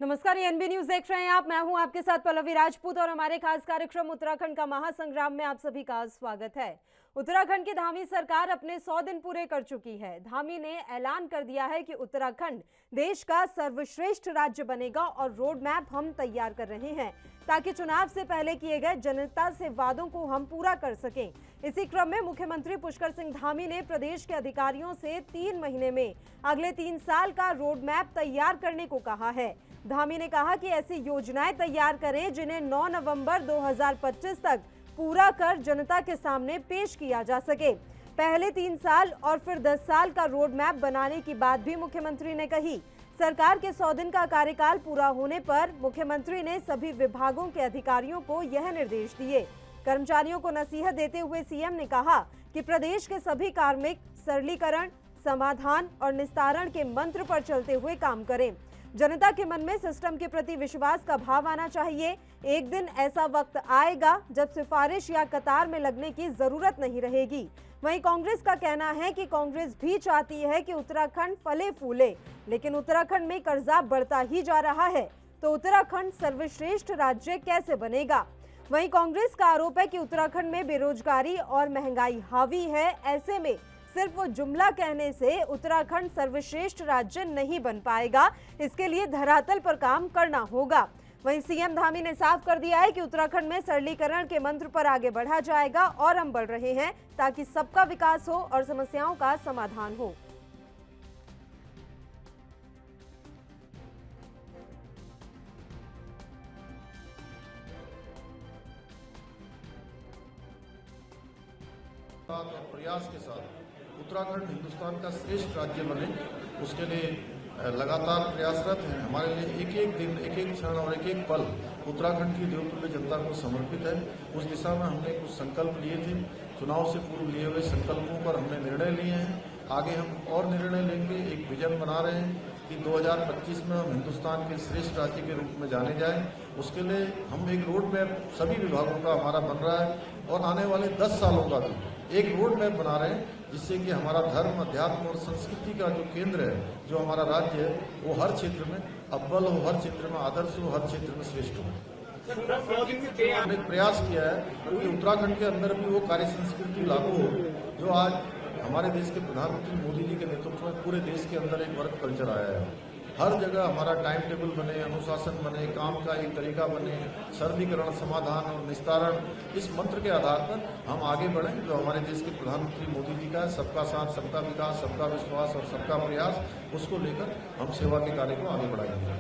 नमस्कार, ये NB news देख रहे हैं आप। मैं हूं आपके साथ पल्लवी राजपूत और हमारे खास कार्यक्रम उत्तराखंड का महासंग्राम में आप सभी का स्वागत है। उत्तराखंड की धामी सरकार अपने 100 दिन पूरे कर चुकी है। धामी ने ऐलान कर दिया है कि उत्तराखंड देश का सर्वश्रेष्ठ राज्य बनेगा और रोड मैप हम तैयार कर रहे हैं ताकि चुनाव से पहले किए गए जनता से वादों को हम पूरा कर सकें। इसी क्रम में मुख्यमंत्री पुष्कर सिंह धामी ने प्रदेश के अधिकारियों से 3 महीने में अगले 3 साल का रोड मैप तैयार करने को कहा है। धामी ने कहा कि ऐसी योजनाएं तैयार करें जिन्हें 9 नवंबर 2025 तक पूरा कर जनता के सामने पेश किया जा सके। पहले 3 साल और फिर 10 साल का रोड मैप बनाने की बात भी मुख्यमंत्री ने कही। सरकार के 100 दिन का कार्यकाल पूरा होने पर मुख्यमंत्री ने सभी विभागों के अधिकारियों को यह निर्देश दिए। कर्मचारियों को नसीहत देते हुए सीएम ने कहा कि प्रदेश के सभी कार्मिक सरलीकरण, समाधान और निस्तारण के मंत्र पर चलते हुए काम करें। जनता के मन में सिस्टम के प्रति विश्वास का भाव आना चाहिए। एक दिन ऐसा वक्त आएगा जब सिफारिश या कतार में लगने की जरूरत नहीं रहेगी। वहीं कांग्रेस का कहना है कि कांग्रेस भी चाहती है कि उत्तराखंड फले फूले, लेकिन उत्तराखंड में कर्जा बढ़ता ही जा रहा है, तो उत्तराखंड सर्वश्रेष्ठ राज्य कैसे बनेगा। वहीं कांग्रेस का आरोप है कि उत्तराखंड में बेरोजगारी और महंगाई हावी है। ऐसे में सिर्फ वो जुमला कहने से उत्तराखंड सर्वश्रेष्ठ राज्य नहीं बन पाएगा। इसके लिए धरातल पर काम करना होगा। वहीं सीएम धामी ने साफ कर दिया है कि उत्तराखंड में सरलीकरण के मंत्र पर आगे बढ़ा जाएगा और हम बढ़ रहे हैं ताकि सबका विकास हो और समस्याओं का समाधान हो। और प्रयास के साथ उत्तराखंड हिंदुस्तान का श्रेष्ठ राज्य बने, उसके लिए लगातार प्रयासरत हैं। हमारे लिए एक एक दिन, एक एक क्षण और एक एक पल उत्तराखंड की देवतुल्य जनता को समर्पित है। उस दिशा में हमने कुछ संकल्प लिए थे। चुनाव से पूर्व लिए हुए संकल्पों पर हमने निर्णय लिए हैं। आगे हम और निर्णय लेंगे। एक विजन बना रहे हैं कि 2025 में हम हिंदुस्तान के श्रेष्ठ राज्य के रूप में जाने जाएं। उसके लिए हम एक रोड मैप सभी विभागों का हमारा बन रहा है और आने वाले 10 सालों का भी एक रोड मैप बना रहे हैं, जिससे कि हमारा धर्म, अध्यात्म और संस्कृति का जो केंद्र है, जो हमारा राज्य है, वो हर क्षेत्र में अव्वल हो, हर क्षेत्र में आदर्श हो, हर क्षेत्र में श्रेष्ठ हो। हमने प्रयास किया है कि उत्तराखंड के अंदर भी वो कार्य संस्कृति लागू हो जो आज हमारे देश के प्रधानमंत्री मोदी जी के नेतृत्व में पूरे देश के अंदर एक वर्क कल्चर आया है। हर जगह हमारा टाइम टेबल बने, अनुशासन बने, काम का एक तरीका बने, सरलीकरण, समाधान और निस्तारण, इस मंत्र के आधार पर हम आगे बढ़ें जो हमारे देश के प्रधानमंत्री मोदी जी का है, सबका साथ, सबका विकास, सबका विश्वास और सबका प्रयास, उसको लेकर हम सेवा के कार्य को आगे बढ़ाएंगे।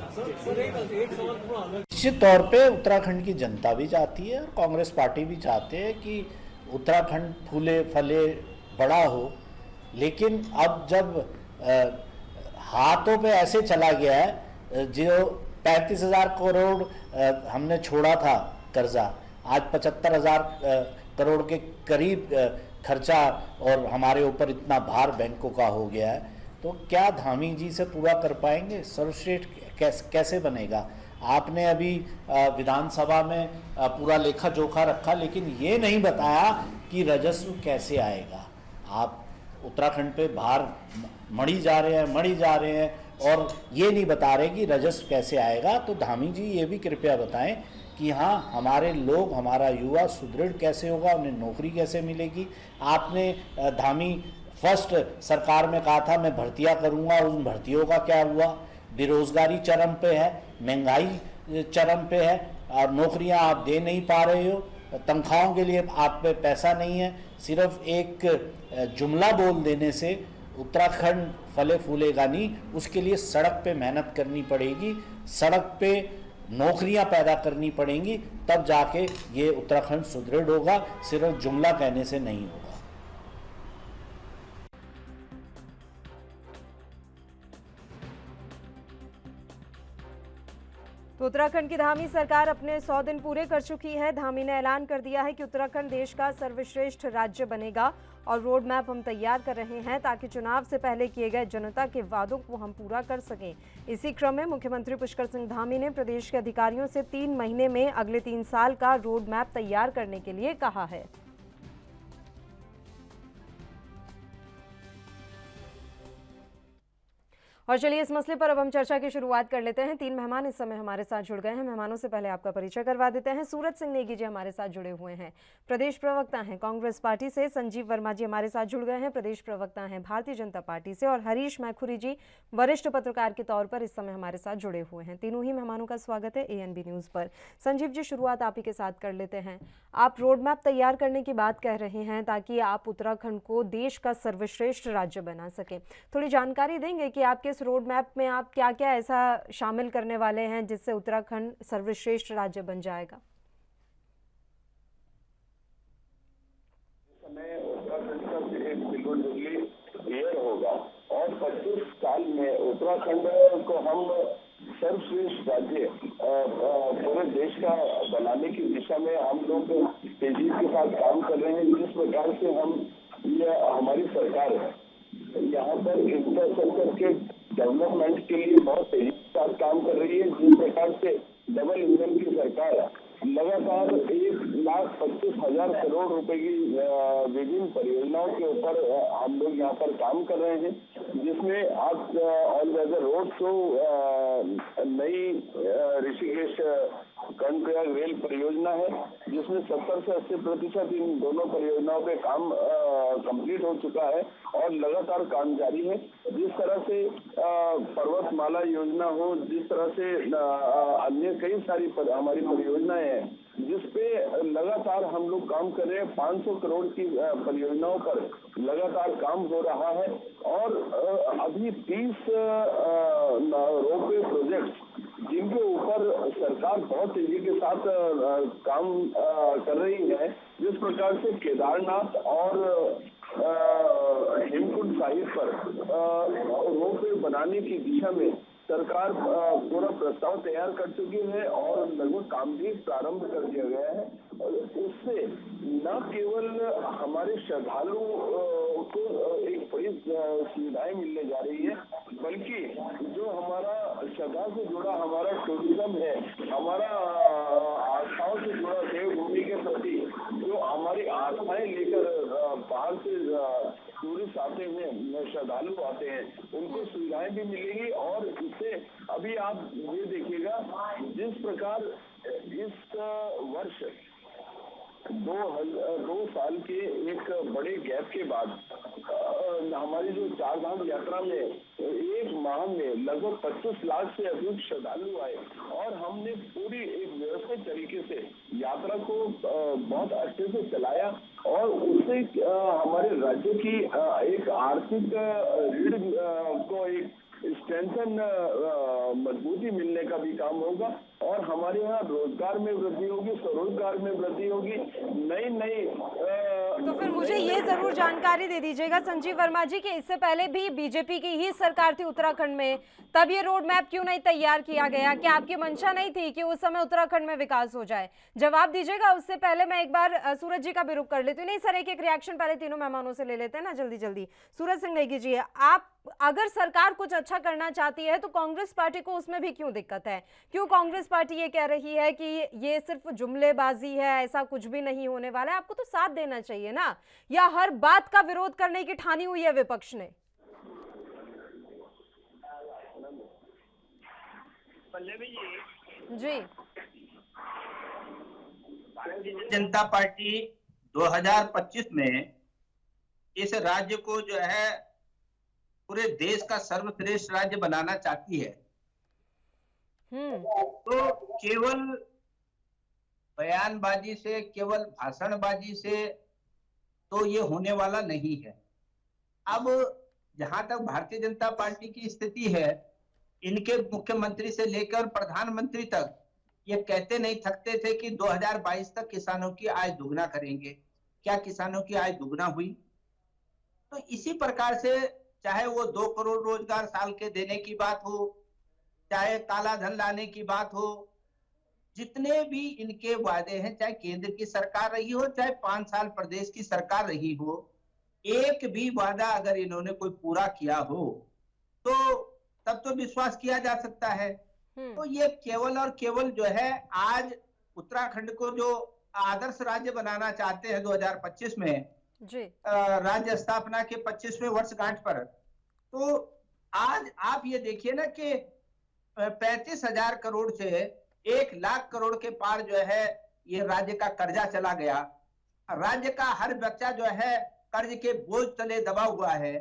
निश्चित तौर पे उत्तराखंड की जनता भी चाहती है और कांग्रेस पार्टी भी चाहते हैं कि उत्तराखंड फूले फले बड़ा हो, लेकिन अब जब हाथों पे ऐसे चला गया है, जो 35,000 करोड़ हमने छोड़ा था कर्जा, आज 75,000 करोड़ के करीब खर्चा और हमारे ऊपर इतना भार बैंकों का हो गया है, तो क्या धामी जी से पूरा कर पाएंगे? सर्वश्रेष्ठ कैसे बनेगा? आपने अभी विधानसभा में पूरा लेखा जोखा रखा, लेकिन ये नहीं बताया कि राजस्व कैसे आएगा। आप उत्तराखंड पे भार मढ़ी जा रहे हैं और ये नहीं बता रहे कि राजस्व कैसे आएगा। तो धामी जी ये भी कृपया बताएं कि हाँ, हमारे लोग, हमारा युवा सुदृढ़ कैसे होगा, उन्हें नौकरी कैसे मिलेगी। आपने धामी फर्स्ट सरकार में कहा था मैं भर्तियां करूंगा, उन भर्तियों का क्या हुआ? बेरोजगारी चरम पे है, महंगाई चरम पे है और नौकरियां आप दे नहीं पा रहे हो, तनख्वाहों के लिए आप पे पैसा नहीं है। सिर्फ एक जुमला बोल देने से उत्तराखंड फले फूलेगा नहीं, उसके लिए सड़क पे मेहनत करनी पड़ेगी, सड़क पे नौकरियां पैदा करनी पड़ेंगी, तब जाके ये उत्तराखंड सुदृढ़ होगा, सिर्फ जुमला कहने से नहीं होगा। तो उत्तराखंड की धामी सरकार अपने 100 दिन पूरे कर चुकी है। धामी ने ऐलान कर दिया है कि उत्तराखंड देश का सर्वश्रेष्ठ राज्य बनेगा और रोड मैप हम तैयार कर रहे हैं ताकि चुनाव से पहले किए गए जनता के वादों को हम पूरा कर सकें। इसी क्रम में मुख्यमंत्री पुष्कर सिंह धामी ने प्रदेश के अधिकारियों से 3 महीने में अगले 3 साल का रोड मैप तैयार करने के लिए कहा है। और चलिए इस मसले पर अब हम चर्चा की शुरुआत कर लेते हैं। 3 मेहमान इस समय हमारे साथ जुड़ गए हैं। मेहमानों से पहले आपका परिचय करवा देते हैं। सूरज सिंह नेगी जी हमारे साथ जुड़े हुए हैं, प्रदेश प्रवक्ता हैं कांग्रेस पार्टी से। संजीव वर्मा जी हमारे साथ जुड़ गए हैं, प्रदेश प्रवक्ता हैं भारतीय जनता पार्टी से। और हरीश मैखुरी जी वरिष्ठ पत्रकार के तौर पर इस समय हमारे साथ जुड़े हुए हैं। तीनों ही मेहमानों का स्वागत है ANB न्यूज़ पर। संजीव जी, शुरुआत आप ही के साथ कर लेते हैं। आप रोड मैप तैयार करने की बात कह रहे हैं ताकि आप उत्तराखंड को देश का सर्वश्रेष्ठ राज्य बना सकें। थोड़ी जानकारी देंगे कि आपके इस रोड मैप में आप क्या क्या ऐसा शामिल करने वाले हैं जिससे उत्तराखंड सर्वश्रेष्ठ राज्य बन जाएगा? समय उत्तराखंड का एक सिल्वर जुबली ईयर होगा और 25 साल में उत्तराखंड को हम सर्वश्रेष्ठ राज्य पूरे देश का बनाने की दिशा में हम लोग तेजी के साथ काम कर रहे हैं। जिस प्रकार से हमारी सरकार है यहाँ पर इंफ्रास्ट्रक्चर के डेवलपमेंट के लिए बहुत तेजी के साथ काम कर रही है। जिस प्रकार से डबल इंजन की सरकार लगातार 1,25,000 करोड़ रुपए की विभिन्न परियोजनाओं के ऊपर हम लोग यहाँ पर काम कर रहे हैं, जिसमें आज ऑल वेदर रोड शो, नई ऋषिकेश कर्णप्रयाग रेल परियोजना है जिसमें 70 से 80% इन दोनों परियोजनाओं पे काम कंप्लीट हो चुका है और लगातार काम जारी है। जिस तरह से पर्वतमाला योजना हो, जिस तरह से अन्य कई सारी हमारी परियोजनाएं हैं जिसपे लगातार हम लोग काम कर रहे हैं। 500 करोड़ की परियोजनाओं पर लगातार काम हो रहा है और अभी 30 रोपवे प्रोजेक्ट्स जिनके ऊपर सरकार बहुत तेजी के साथ काम कर रही है। जिस प्रकार से केदारनाथ और हेमकुंड साहिब पर रोपवे बनाने की दिशा में सरकार पूरा प्रस्ताव तैयार कर चुकी है और लगभग काम भी प्रारंभ कर दिया गया है। और उससे न केवल हमारे श्रद्धालु को एक बड़ी सुविधाएं मिलने जा रही है, बल्कि जो हमारा श्रद्धा से जुड़ा हमारा टूरिज्म है, हमारा आस्थाओं से जुड़ा देवभूमि के प्रति जो हमारी आस्थाएं लेकर बाहर से टूरिस्ट आते हैं, श्रद्धालु आते हैं, उनको सुविधाएं भी मिलेंगी। और इससे अभी आप ये देखिएगा जिस प्रकार इस वर्ष 2 साल के एक बड़े गैप के बाद हमारी जो चार धाम यात्रा में एक माह में लगभग 25 लाख से अधिक श्रद्धालु आए और हमने पूरी एक व्यवस्थित तरीके से यात्रा को बहुत अच्छे से चलाया और उससे हमारे राज्य की एक आर्थिक रीढ़ को एक स्ट्रेंथन मजबूती मिलने का भी काम होगा और हमारे यहाँ रोजगार में वृद्धि होगी, स्वरोजगार में वृद्धि होगी, नई तो फिर मुझे ये जरूर जानकारी दे दीजिएगा संजीव वर्मा जी कि इससे पहले भी बीजेपी की ही सरकार थी उत्तराखंड में, तब ये रोड मैप क्यों नहीं तैयार किया गया? क्या आपकी मंशा नहीं थी कि उस समय उत्तराखंड में विकास हो जाए? जवाब दीजिएगा। उससे पहले मैं एक बार सूरज जी का भी रुख कर लेती हूँ। नहीं सर, एक रिएक्शन पहले तीनों मेहमानों से ले लेते हैं ना, जल्दी जल्दी। सूरज सिंह नेगी जी, आप अगर सरकार कुछ अच्छा करना चाहती है तो कांग्रेस पार्टी को उसमें भी क्यों दिक्कत है? क्यों कांग्रेस पार्टी ये कह रही है कि ये सिर्फ जुमलेबाजी है, ऐसा कुछ भी नहीं होने वाला है? आपको तो साथ देना चाहिए ना, या हर बात का विरोध करने की ठानी हुई है विपक्ष ने? जी, भारतीय जनता पार्टी 2025 में इस राज्य को जो है पूरे देश का सर्वश्रेष्ठ राज्य बनाना चाहती है। तो केवल बयानबाजी से, केवल भाषणबाजी से तो ये होने वाला नहीं है। अब जहां तक भारतीय जनता पार्टी की स्थिति है, इनके मुख्यमंत्री से लेकर प्रधानमंत्री तक ये कहते नहीं थकते थे कि 2022 तक किसानों की आय दुगना करेंगे। क्या किसानों की आय दुगना हुई? तो इसी प्रकार से चाहे वो 2 करोड़ रोजगार साल के देने की बात हो, चाहे काला धन लाने की बात हो, जितने भी इनके वादे हैं, चाहे केंद्र की सरकार रही हो, चाहे 5 साल प्रदेश की सरकार रही हो, एक भी वादा अगर इन्होंने कोई पूरा किया हो तो तब तो विश्वास किया जा सकता है। तो ये केवल और केवल जो है आज उत्तराखंड को जो आदर्श राज्य बनाना चाहते हैं 2025 में जी राज्य स्थापना के 25वें वर्षगांठ पर, तो आज आप ये देखिए ना कि 35,000 करोड़ से 1 लाख करोड़ के पार जो है ये राज्य का कर्जा चला गया। राज्य का हर बच्चा जो है कर्ज के बोझ तले दबा हुआ है,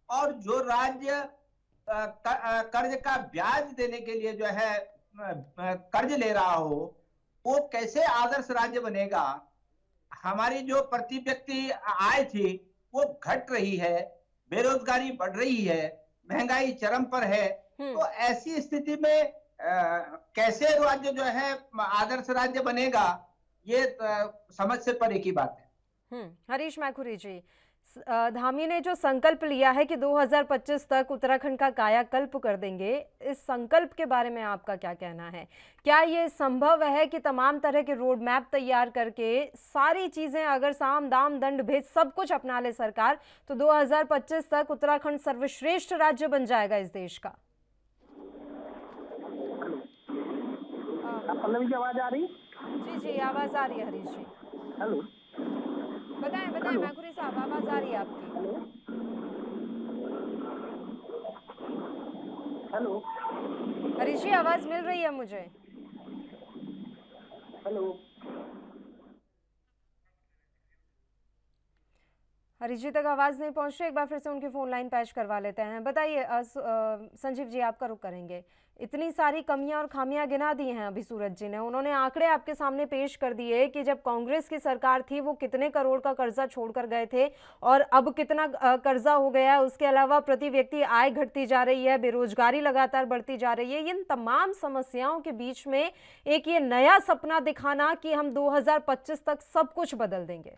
और जो राज्य कर्ज का ब्याज देने के लिए जो है कर्ज ले रहा हो, वो कैसे आदर्श राज्य बनेगा। हमारी जो प्रति व्यक्ति आय थी वो घट रही है, बेरोजगारी बढ़ रही है, महंगाई चरम पर है। तो ऐसी स्थिति में कैसे राज्य जो है आदर्श राज्य बनेगा, ये समझ से परे की बात है। हरीश मैखुरी जी, धामी ने जो संकल्प लिया है कि 2025 तक उत्तराखंड का कायाकल्प कर देंगे, इस संकल्प के बारे में आपका क्या कहना है? क्या ये संभव है कि तमाम तरह के रोड मैप तैयार करके सारी चीजें अगर साम दाम दंड भेद सब कुछ अपना ले सरकार, तो 2025 तक उत्तराखंड सर्वश्रेष्ठ राज्य बन जाएगा इस देश का? पल्लवी की आवाज आ रही? जी आवाज आ रही है हरीश जी। हेलो, बताएं मैखुरी साहब, आवाज आ रही है आपकी? हेलो हरीश जी, आवाज मिल रही है मुझे। हेलो, हरीश जी तक आवाज नहीं पहुंच रही, एक बार फिर से उनकी फोन लाइन पैच करवा लेते हैं। बताइए संजीव जी, आपका रुख करेंगे। इतनी सारी कमियां और खामियां गिना दी हैं अभी सूरज जी ने, उन्होंने आंकड़े आपके सामने पेश कर दिए कि जब कांग्रेस की सरकार थी वो कितने करोड़ का कर्जा छोड़कर गए थे और अब कितना कर्जा हो गया है। उसके अलावा प्रति व्यक्ति आय घटती जा रही है, बेरोजगारी लगातार बढ़ती जा रही है। इन तमाम समस्याओं के बीच में एक ये नया सपना दिखाना कि हम 2025 तक सब कुछ बदल देंगे।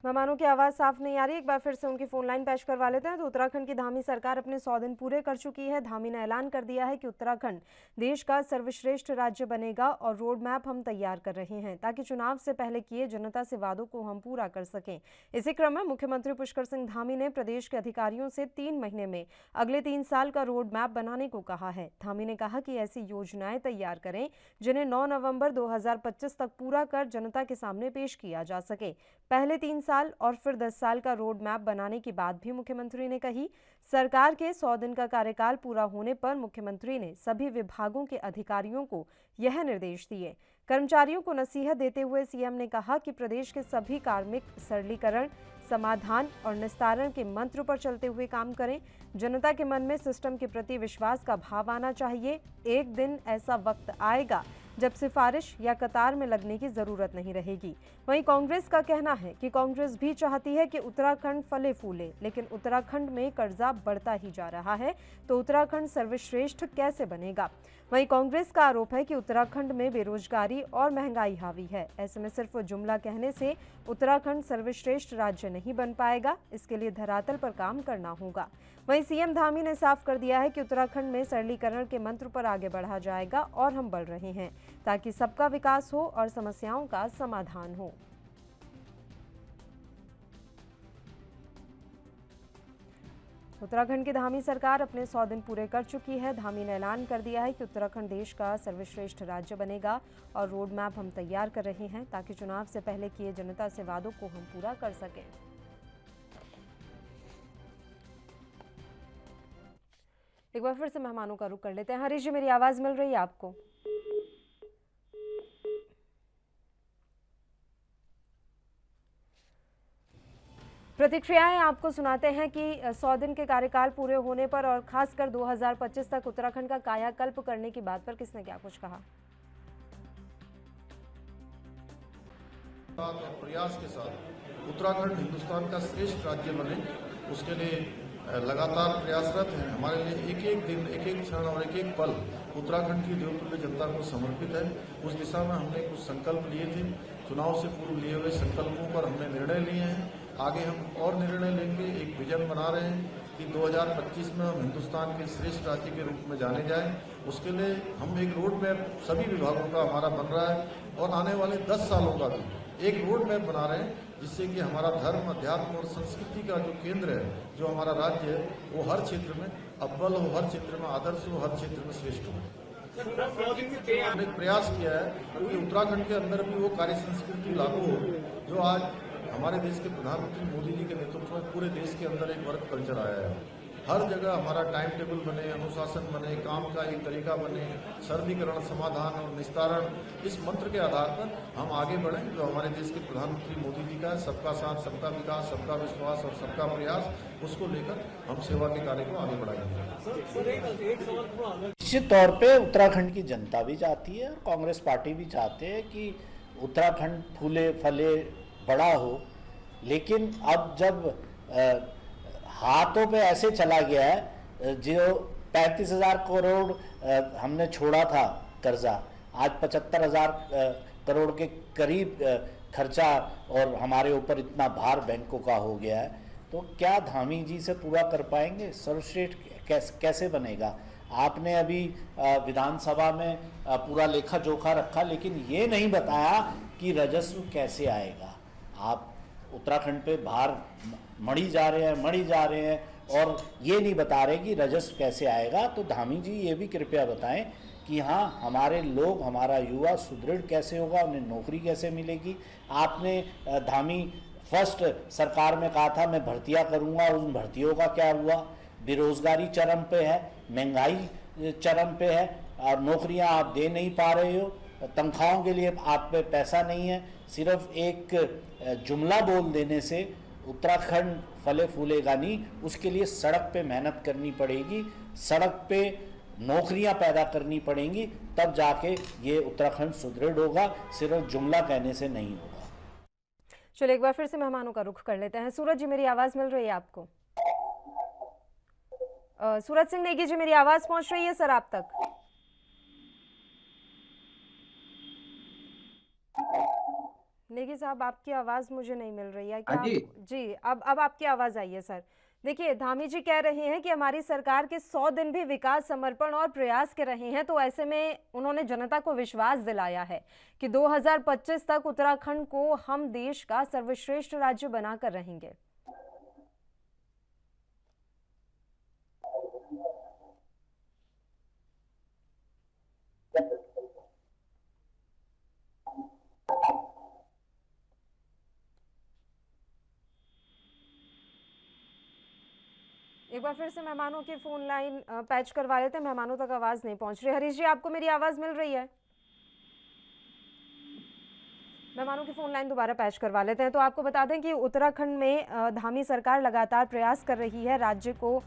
मेहमानों की आवाज़ साफ नहीं आ रही, एक बार फिर से उनकी फोन लाइन पैच करवा लेते हैं। तो उत्तराखंड की धामी सरकार अपने 100 दिन पूरे कर चुकी है। धामी ने ऐलान कर दिया है कि उत्तराखंड देश का सर्वश्रेष्ठ राज्य बनेगा और रोड मैप हम तैयार कर रहे हैं ताकि चुनाव से पहले किए जनता से वादों को हम पूरा कर सकें। इसी क्रम में मुख्यमंत्री पुष्कर सिंह धामी ने प्रदेश के अधिकारियों से 3 महीने में अगले 3 साल का रोड मैप बनाने को कहा है। धामी ने कहा कि ऐसी योजनाएं तैयार करें जिन्हें 9 नवंबर 2025 तक पूरा कर जनता के सामने पेश किया जा सके। पहले 3 साल और फिर 10 साल का रोड मैप बनाने की बात भी मुख्यमंत्री ने कही। सरकार के 100 दिन का कार्यकाल पूरा होने पर मुख्यमंत्री ने सभी विभागों के अधिकारियों को यह निर्देश दिए। कर्मचारियों को नसीहत देते हुए सीएम ने कहा कि प्रदेश के सभी कार्मिक सरलीकरण, समाधान और निस्तारण के मंत्र पर चलते हुए काम करें। जनता के मन में सिस्टम के प्रति विश्वास का भाव आना चाहिए। एक दिन ऐसा वक्त आएगा जब सिफारिश या कतार में लगने की जरूरत नहीं रहेगी। वहीं कांग्रेस का कहना है कि कांग्रेस भी चाहती है कि उत्तराखंड फले फूले, लेकिन उत्तराखंड में कर्जा बढ़ता ही जा रहा है, तो उत्तराखंड सर्वश्रेष्ठ कैसे बनेगा। वहीं कांग्रेस का आरोप है कि उत्तराखंड में बेरोजगारी और महंगाई हावी है। ऐसे में सिर्फ जुमला कहने से उत्तराखंड सर्वश्रेष्ठ राज्य नहीं बन पाएगा, इसके लिए धरातल पर काम करना होगा। वहीं सीएम धामी ने साफ कर दिया है कि उत्तराखंड में सरलीकरण के मंत्र पर आगे बढ़ा जाएगा और हम बढ़ रहे हैं ताकि सबका विकास हो और समस्याओं का समाधान हो। उत्तराखंड की धामी सरकार अपने 100 दिन पूरे कर चुकी है। धामी ने ऐलान कर दिया है कि उत्तराखंड देश का सर्वश्रेष्ठ राज्य बनेगा और रोड मैप हम तैयार कर रहे हैं ताकि चुनाव से पहले किए जनता से वादों को हम पूरा कर सकें। एक बार फिर से मेहमानों का रुख कर लेते हैं। हरीश जी, मेरी आवाज मिल रही है आपको? प्रतिक्रियाएं आपको सुनाते हैं कि 100 दिन के कार्यकाल पूरे होने पर और खासकर 2025 तक उत्तराखंड का कायाकल्प करने की बात पर किसने क्या कुछ कहा। और प्रयास के साथ उत्तराखंड हिंदुस्तान का श्रेष्ठ राज्य बने, उसके लिए लगातार प्रयासरत हैं। हमारे लिए एक एक दिन, एक एक क्षण और एक एक पल उत्तराखंड की देवतुल्य जनता को समर्पित है। उस दिशा में हमने कुछ संकल्प लिए थे। चुनाव से पूर्व लिए हुए संकल्पों पर हमने निर्णय लिए हैं। आगे हम और निर्णय लेंगे। एक विजन बना रहे हैं कि 2025 में हम हिंदुस्तान के श्रेष्ठ राज्य के रूप में जाने जाएं। उसके लिए हम एक रोड मैप सभी विभागों का हमारा बन रहा है और आने वाले 10 सालों का भी एक रोड मैप बना रहे हैं जिससे कि हमारा धर्म, अध्यात्म और संस्कृति का जो केंद्र है, जो हमारा राज्य है, वो हर क्षेत्र में अव्वल हो, हर क्षेत्र में आदर्श हो, हर क्षेत्र में श्रेष्ठ हो। हमने प्रयास किया है कि उत्तराखंड के अंदर भी वो कार्य संस्कृति लागू हो जो आज हमारे देश के प्रधानमंत्री मोदी जी के नेतृत्व में पूरे देश के अंदर एक वर्क कल्चर आया है। हर जगह हमारा टाइम टेबल बने, अनुशासन बने, काम का एक तरीका बने, सर्दीकरण, समाधान और निस्तारण, इस मंत्र के आधार पर हम आगे बढ़ें जो हमारे देश के प्रधानमंत्री मोदी जी का सबका साथ, सबका विकास, सबका विश्वास और सबका प्रयास, उसको लेकर हम सेवा के कार्य को आगे बढ़ाएंगे। निश्चित तौर पे उत्तराखंड की जनता भी चाहती है और कांग्रेस पार्टी भी चाहते हैं कि उत्तराखंड फूले फले बड़ा हो, लेकिन अब जब हाथों पे ऐसे चला गया है, जो 35,000 करोड़ हमने छोड़ा था कर्जा, आज 75,000 करोड़ के करीब खर्चा और हमारे ऊपर इतना भार बैंकों का हो गया है, तो क्या धामी जी से पूरा कर पाएंगे? सर्वश्रेष्ठ कैसे बनेगा? आपने अभी विधानसभा में पूरा लेखा जोखा रखा, लेकिन ये नहीं बताया कि राजस्व कैसे आएगा। आप उत्तराखंड पे भार मढ़ी जा रहे हैं और ये नहीं बता रहे कि राजस्व कैसे आएगा। तो धामी जी ये भी कृपया बताएं कि हाँ, हमारे लोग, हमारा युवा सुदृढ़ कैसे होगा, उन्हें नौकरी कैसे मिलेगी। आपने धामी फर्स्ट सरकार में कहा था मैं भर्तियां करूंगा, उन भर्तियों का क्या हुआ? बेरोजगारी चरम पे है, महंगाई चरम पे है और नौकरियां आप दे नहीं पा रहे हो, तनख्वाहों के लिए आप पे पैसा नहीं है। सिर्फ एक जुमला बोल देने से उत्तराखंड फले फूलेगा नहीं, उसके लिए सड़क पे मेहनत करनी पड़ेगी, सड़क पे नौकरियां पैदा करनी पड़ेंगी, तब जाके ये उत्तराखंड सुदृढ़ होगा, सिर्फ जुमला कहने से नहीं होगा। चलिए एक बार फिर से मेहमानों का रुख कर लेते हैं। सूरज जी, मेरी आवाज मिल रही है आपको? सूरज सिंह नेगी जी, मेरी आवाज पहुंच रही है सर आप तक? नेगी साहब, आपकी आवाज मुझे नहीं मिल रही है क्या? जी, अब आपकी आवाज आई है सर। देखिए, धामी जी कह रहे हैं कि हमारी सरकार के 100 दिन भी विकास, समर्पण और प्रयास के रहे हैं, तो ऐसे में उन्होंने जनता को विश्वास दिलाया है कि 2025 तक उत्तराखंड को हम देश का सर्वश्रेष्ठ राज्य बनाकर रहेंगे। एक बार फिर से मेहमानों की फोन लाइन पैच करवा लेते हैं, मेहमानों तक आवाज नहीं पहुंच रही। हरीश जी, आपको मेरी आवाज मिल रही है? मेहमानों की फोन लाइन दोबारा पैच करवा लेते हैं। तो आपको बता दें कि उत्तराखंड में धामी सरकार लगातार प्रयास कर रही है राज्य को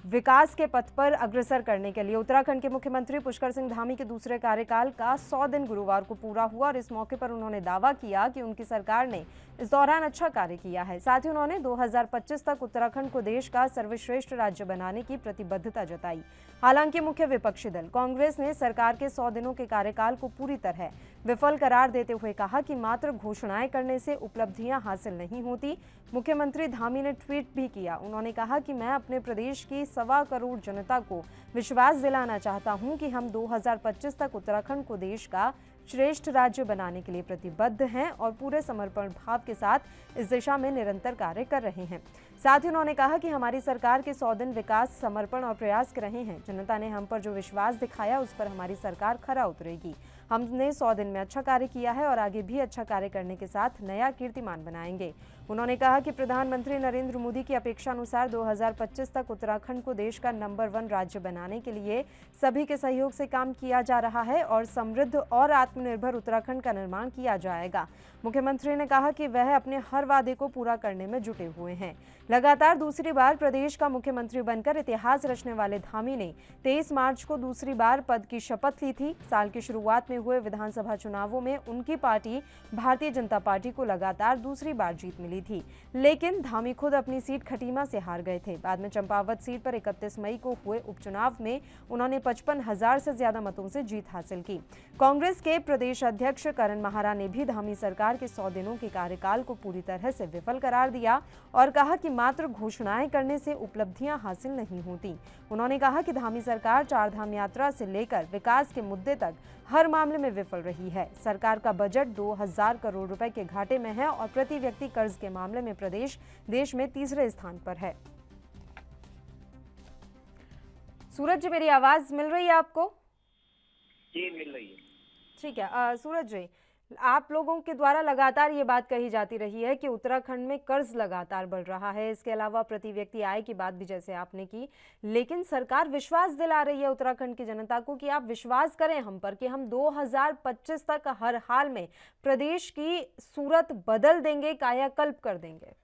विकास के पथ पर अग्रसर करने के लिए। उत्तराखंड के मुख्यमंत्री पुष्कर सिंह धामी के दूसरे कार्यकाल का 100 दिन गुरुवार को पूरा हुआ और इस मौके पर उन्होंने दावा किया कि उनकी सरकार ने इस दौरान अच्छा कार्य किया है। साथ ही उन्होंने 2025 तक उत्तराखंड को देश का सर्वश्रेष्ठ राज्य बनाने की प्रतिबद्धता जताई। हालांकि मुख्य विपक्षी दल कांग्रेस ने सरकार के 100 दिनों के कार्यकाल को पूरी तरह विफल करार देते हुए कहा कि मात्र घोषणाएं करने से उपलब्धियां हासिल नहीं होती। मुख्यमंत्री धामी ने ट्वीट भी किया। उन्होंने कहा कि मैं अपने प्रदेश की 1.25 करोड़ जनता को विश्वास दिलाना चाहता हूं कि हम 2025 तक उत्तराखंड को देश का श्रेष्ठ राज्य बनाने के लिए प्रतिबद्ध हैं और पूरे समर्पण भाव के साथ इस दिशा में निरंतर कार्य कर रहे हैं। साथ ही उन्होंने कहा कि हमारी सरकार के 100 दिन विकास, समर्पण और प्रयास के रहे हैं। जनता ने हम पर जो विश्वास दिखाया उस पर हमारी सरकार खरा उतरेगी। हमने 100 दिन में अच्छा कार्य किया है और आगे भी अच्छा कार्य करने के साथ नया कीर्तिमान बनाएंगे। उन्होंने कहा कि प्रधानमंत्री नरेंद्र मोदी की अपेक्षा अनुसार 2025 तक उत्तराखंड को देश का नंबर 1 राज्य बनाने के लिए सभी के सहयोग से काम किया जा रहा है और समृद्ध और आत्मनिर्भर उत्तराखंड का निर्माण किया जाएगा। मुख्यमंत्री ने कहा कि वह अपने हर वादे को पूरा करने में जुटे हुए हैं। लगातार दूसरी बार प्रदेश का मुख्यमंत्री बनकर इतिहास रचने वाले धामी ने 23 मार्च को दूसरी बार पद की शपथ ली थी। साल की शुरुआत में हुए विधानसभा चुनावों में उनकी पार्टी भारतीय जनता पार्टी को लगातार दूसरी बार जीत मिली हुई थी, लेकिन धामी खुद अपनी सीट खटीमा से हार गए थे। बाद में चंपावत सीट पर 31 मई को हुए उपचुनाव में उन्होंने 55,000 से ज्यादा मतों से जीत हासिल की। कांग्रेस के प्रदेश अध्यक्ष करण माहरा ने भी धामी सरकार के 100 दिनों के कार्यकाल को पूरी तरह से विफल करार दिया और कहा कि मात्र घोषणाएं करने से उपलब्धियां हासिल नहीं होती। उन्होंने कहा कि धामी सरकार चारधाम यात्रा से लेकर विकास के मुद्दे तक हर मामले में विफल रही है। सरकार का बजट 2000 करोड़ रुपए के घाटे में है और प्रति व्यक्ति कर्ज के मामले में प्रदेश देश में तीसरे स्थान पर है। सूरज जी, मेरी आवाज मिल रही है आपको? जी मिल रही है। ठीक है। सूरज जी, आप लोगों के द्वारा लगातार ये बात कही जाती रही है कि उत्तराखंड में कर्ज लगातार बढ़ रहा है, इसके अलावा प्रति व्यक्ति आय की बात भी जैसे आपने की, लेकिन सरकार विश्वास दिला रही है उत्तराखंड की जनता को कि आप विश्वास करें हम पर कि हम 2025 तक हर हाल में प्रदेश की सूरत बदल देंगे, कायाकल्प कर देंगे।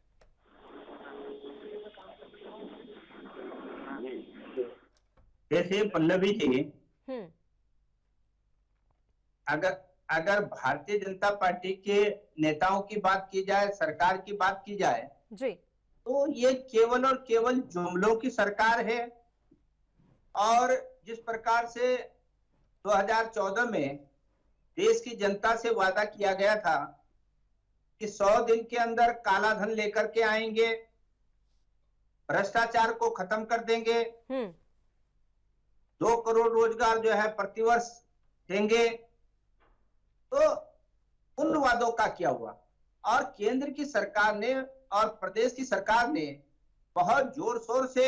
जैसे पल्लवी जी, अगर भारतीय जनता पार्टी के नेताओं की बात की जाए, सरकार की बात की जाए जी, तो ये केवल और केवल जुमलों की सरकार है। और जिस प्रकार से 2014 में देश की जनता से वादा किया गया था कि 100 दिन के अंदर काला धन लेकर के आएंगे, भ्रष्टाचार को खत्म कर देंगे, 2 करोड़ रोजगार जो है प्रतिवर्ष देंगे, तो उन वादों का क्या हुआ? और केंद्र की सरकार ने और प्रदेश की सरकार ने बहुत जोर शोर से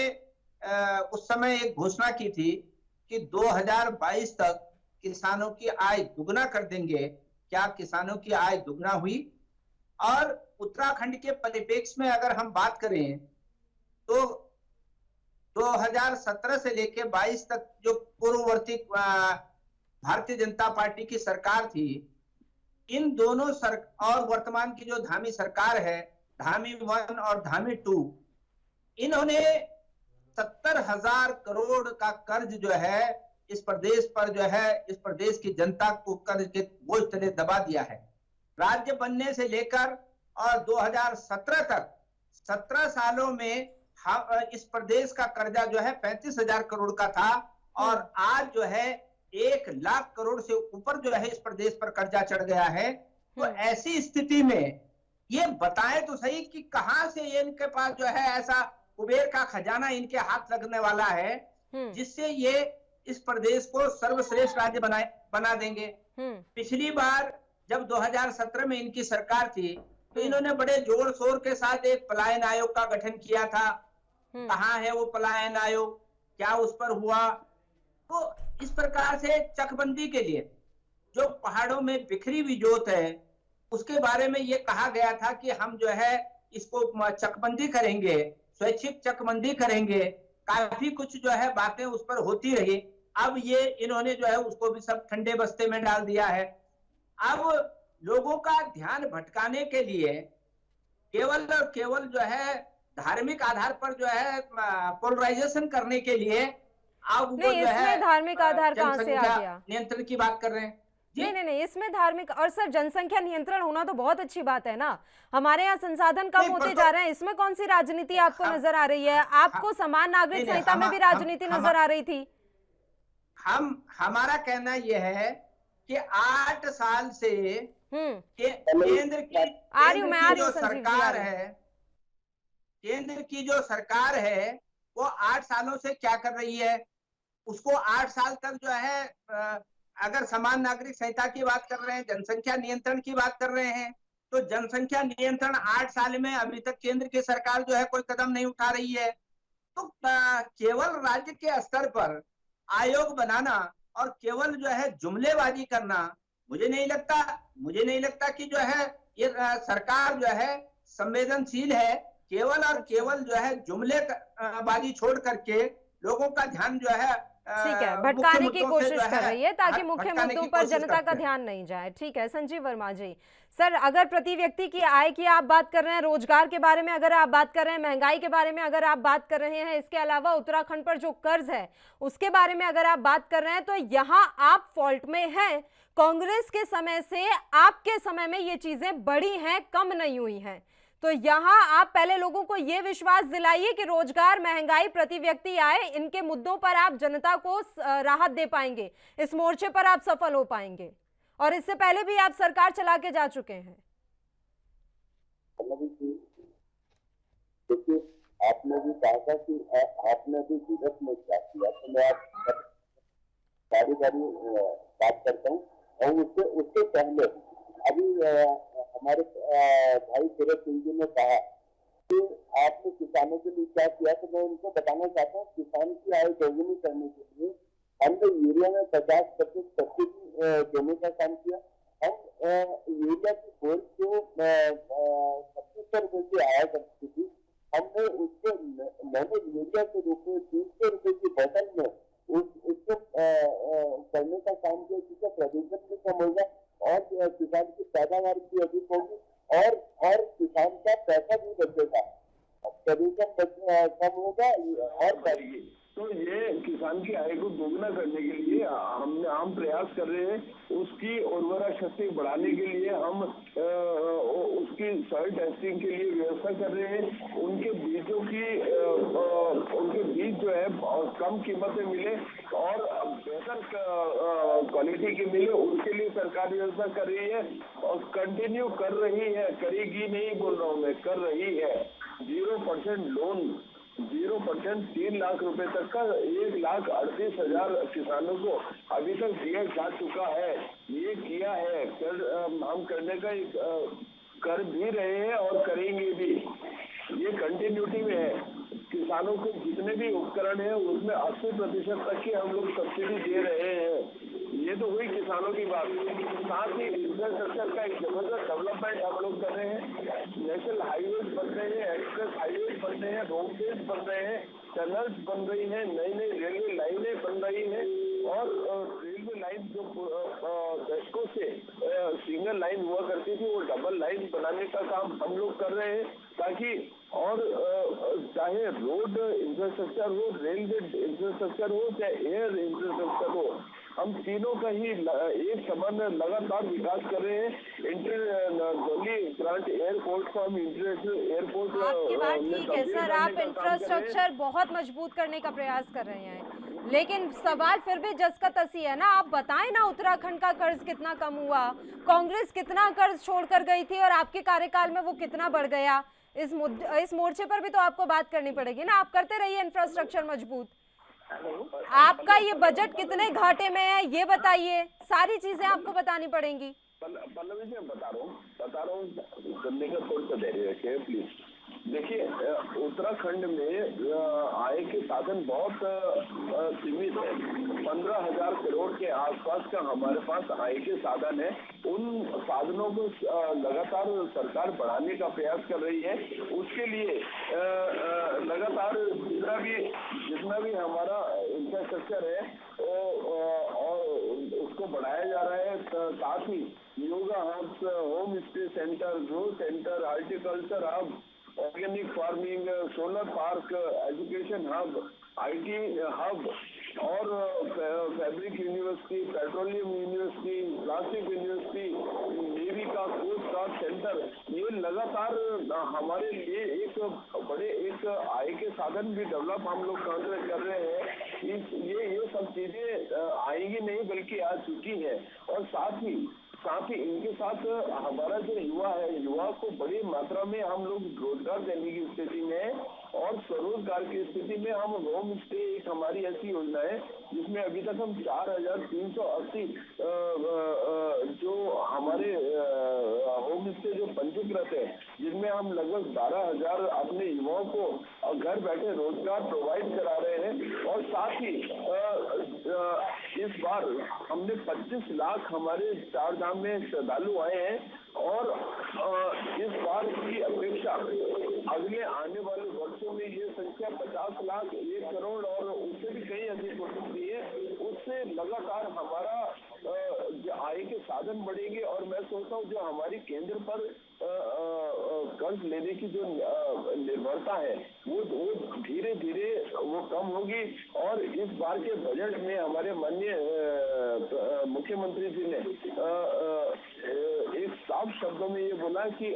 उस समय एक घोषणा की थी कि 2022 तक किसानों की आय दुगना कर देंगे। क्या किसानों की आय दुगना हुई? और उत्तराखंड के परिप्रेक्ष्य में अगर हम बात करें तो 2017 से लेकर 22 तक जो पूर्ववर्ती भारतीय जनता पार्टी की सरकार थी, इन दोनों और वर्तमान की जो धामी सरकार है, धामी 1 और धामी 2, इन्होंने 70,000 करोड़ का कर्ज जो है इस प्रदेश पर जो है इस प्रदेश की जनता को कर्ज के बोझ तले दबा दिया है। राज्य बनने से लेकर और 2017 तक 17 सालों में इस प्रदेश का कर्जा जो है 35,000 करोड़ का था और आज जो है 1 लाख करोड़ से ऊपर जो है इस प्रदेश पर कर्जा चढ़ गया है। तो ऐसी स्थिति में ये बताएं तो सही कि कहां से ये इनके पास जो है ऐसा कुबेर का खजाना इनके हाथ लगने वाला है जिससे ये इस प्रदेश को सर्वश्रेष्ठ राज्य बना देंगे। पिछली बार जब 2017 में इनकी सरकार थी तो इन्होंने बड़े जोर शोर के साथ एक पलायन आयोग का गठन किया था। कहाँ है वो पलायन आयोग? क्या उस पर हुआ? तो इस प्रकार से चकबंदी के लिए जो पहाड़ों में बिखरी हुई जोत है उसके बारे में ये कहा गया था कि हम जो है इसको चकबंदी करेंगे, स्वैच्छिक चकबंदी करेंगे। काफी कुछ जो है बातें उस पर होती रही। अब ये इन्होंने जो है उसको भी सब ठंडे बस्ते में डाल दिया है। अब लोगों का ध्यान भटकाने के लिए केवल और केवल जो है धार्मिक आधार पर जो है पोलराइजेशन करने के लिए अब वो जो है धार्मिक आधार कहां से आ गया? नियंत्रण की बात कर रहे हैं। नहीं, इसमें धार्मिक और सर जनसंख्या नियंत्रण होना तो बहुत अच्छी बात है ना। हमारे यहाँ संसाधन कम होते जा रहे हैं, इसमें कौन सी राजनीति आपको नजर आ रही है? आपको समान नागरिक संहिता में भी राजनीति नजर आ रही थी। हमारा कहना यह है कि 8 साल से केंद्र की जो सरकार है, केंद्र की जो सरकार है वो 8 सालों से क्या कर रही है? उसको 8 साल तक जो है अगर समान नागरिक संहिता की बात कर रहे हैं, जनसंख्या नियंत्रण की बात कर रहे हैं, तो जनसंख्या नियंत्रण 8 साल में अभी तक केंद्र की सरकार जो है कोई कदम नहीं उठा रही है। तो केवल राज्य के स्तर पर आयोग बनाना और केवल जो है जुमलेबाजी करना, मुझे नहीं लगता कि जो है ये सरकार जो है संवेदनशील है। केवल और केवल जो है जुमलेबाजी छोड़ करके लोगों का ध्यान जो है ठीक है भटकाने की कोशिश कर रही है ताकि मुख्य मुद्दों पर जनता का ध्यान नहीं जाए। ठीक है संजीव वर्मा जी, सर अगर प्रति व्यक्ति की आय की आप बात कर रहे हैं, रोजगार के बारे में अगर आप बात कर रहे हैं, महंगाई के बारे में अगर आप बात कर रहे हैं, इसके अलावा उत्तराखंड पर जो कर्ज है उसके बारे में अगर आप बात कर रहे हैं, तो यहाँ आप फॉल्ट में हैं। कांग्रेस के समय से आपके समय में ये चीजें बढ़ी हैं, कम नहीं हुई हैं। तो यहाँ आप पहले लोगों को ये विश्वास दिलाइए कि रोजगार, महंगाई, प्रति व्यक्ति आय, इनके मुद्दों पर आप जनता को राहत दे पाएंगे, इस मोर्चे पर आप सफल हो पाएंगे। और इससे पहले भी आप सरकार चला के जा चुके हैं। देखिए, आपने भी कहा था कि आपने भी विगत में क्या किया, तो मैं आप बारी बारी बात करता हूँ। और उससे पहले अभी हमारे भाई सूरज सिंह जी ने कहा कि आपने किसानों के लिए क्या किया, तो मैं उनको बताना चाहता हूँ, किसान की आय दोगुनी करने के लिए हमने यूरिया में 50% सब्सिडी देने का काम किया। हम यूरिया की बोल जो 2500 रुपए की आया करती थी, हमने उसको मैंने यूरिया के रूप में 300 रुपए की बोतल में उसको करने का काम किया, जिससे प्रदूषण भी कम होगा और किसान की पैदावार भी अधिक होगी और किसान का पैसा भी बचेगा, प्रदूषण कम होगा और बढ़ेगी। तो ये किसान की आय को दोगुना करने के लिए हम प्रयास कर रहे हैं। उसकी उर्वरा शक्ति बढ़ाने के लिए हम उसकी सॉइल टेस्टिंग के लिए व्यवस्था कर रहे हैं। उनके बीजों की उनके बीज जो है कम कीमत में मिले और बेहतर क्वालिटी के मिले, उसके लिए सरकार व्यवस्था कर रही है और कंटिन्यू कर रही है, करेगी नहीं बोल रहा हूँ मैं, कर रही है। 0% लोन, 0% 3 लाख रुपए तक का 1,38,000 किसानों को अभी तक दिया जा चुका है। ये किया है, हम करने का कर भी रहे हैं और करेंगे भी। ये कंटिन्यूटी में है। किसानों को जितने भी उपकरण है उसमें 80% तक की हम लोग सब्सिडी दे रहे हैं। ये तो हुई किसानों की बात। साथ ही इंफ्रास्ट्रक्चर का एक जबरदस्त डेवलपमेंट हम लोग कर रहे हैं। नेशनल हाईवेज बन रहे हैं, एक्सप्रेस हाईवेज बन रहे हैं, रोडवेज बन रहे हैं, टनल्स बन रही हैं, नई नई रेलवे लाइनें बन रही हैं और रेलवे लाइन जो दशकों से सिंगल लाइन हुआ करती थी वो डबल लाइन बनाने का काम हम लोग कर रहे हैं, ताकि और चाहे रोड इंफ्रास्ट्रक्चर हो, रेलवे इंफ्रास्ट्रक्चर हो, चाहे एयर इंफ्रास्ट्रक्चर हो, हम तीनों का ही एक समान लगातार विकास कर रहे हैं। इंटरनेशनली ग्रांट एयरपोर्ट को हम इंटरनेशनल एयरपोर्ट आपकी बात ठीक है सर, आप इंफ्रास्ट्रक्चर बहुत मजबूत करने का प्रयास कर रहे हैं, लेकिन सवाल फिर भी जस का तसी है ना। आप बताएं ना, उत्तराखंड का कर्ज कितना कम हुआ, कांग्रेस कितना कर्ज छोड़कर गई थी और आपके कार्यकाल में वो कितना बढ़ गया। इस मोर्चे पर भी तो आपको बात करनी पड़ेगी ना। आप करते रहिए इंफ्रास्ट्रक्चर मजबूत। आपका ये बजट कितने घाटे में है ये बताइए, सारी चीजें आपको बतानी पड़ेंगी। पल्लवी जी बता रहा हूँ करने का थोड़ा सा धैर्य रखिए प्लीज। देखिए, उत्तराखंड में आय के साधन बहुत सीमित है। 15,000 करोड़ के आसपास का हमारे पास आय के साधन है। उन साधनों को लगातार सरकार बढ़ाने का प्रयास कर रही है। उसके लिए लगातार जितना भी हमारा इंफ्रास्ट्रक्चर है और उसको बढ़ाया जा रहा है। साथ ही yoga hubs, home stay centre, grow centre, horticulture hub, organic farming, solar park, education hub, IT hub और fabric university, petroleum university, plastic university, navy का कोस्ट गार्ड सेंटर, ये लगातार हमारे लिए एक बड़े आय के साधन भी डेवलप हम लोग कर रहे हैं। ये सब चीजें आएंगी नहीं बल्कि आ चुकी है। और साथ ही इनके साथ हमारा जो युवा है, युवा को बड़ी मात्रा में हम लोग रोजगार देने की स्थिति में और स्वरोजगार की स्थिति में हम होम स्टे एक हमारी ऐसी योजना है जिसमें अभी तक हम 4,380 जो हमारे होम स्टे जो पंजीकृत है, जिनमें हम लगभग 12,000 अपने युवाओं को घर बैठे रोजगार प्रोवाइड करा रहे हैं। और साथ ही इस बार हमने 25 लाख हमारे चार धाम में श्रद्धालु आए हैं और इस बार की अपेक्षा अगले आने वाले वर्षों में ये संख्या 50 लाख, 1 करोड़ और उससे भी कहीं अधिक हो सकती है। उससे लगातार हमारा आय के साधन बढ़ेंगे और मैं सोचता हूँ जो हमारी केंद्र पर कर्ज लेने की जो निर्भरता है वो धीरे धीरे वो कम होगी। और इस बार के बजट में हमारे माननीय मुख्यमंत्री जी ने एक साफ शब्दों में ये बोला कि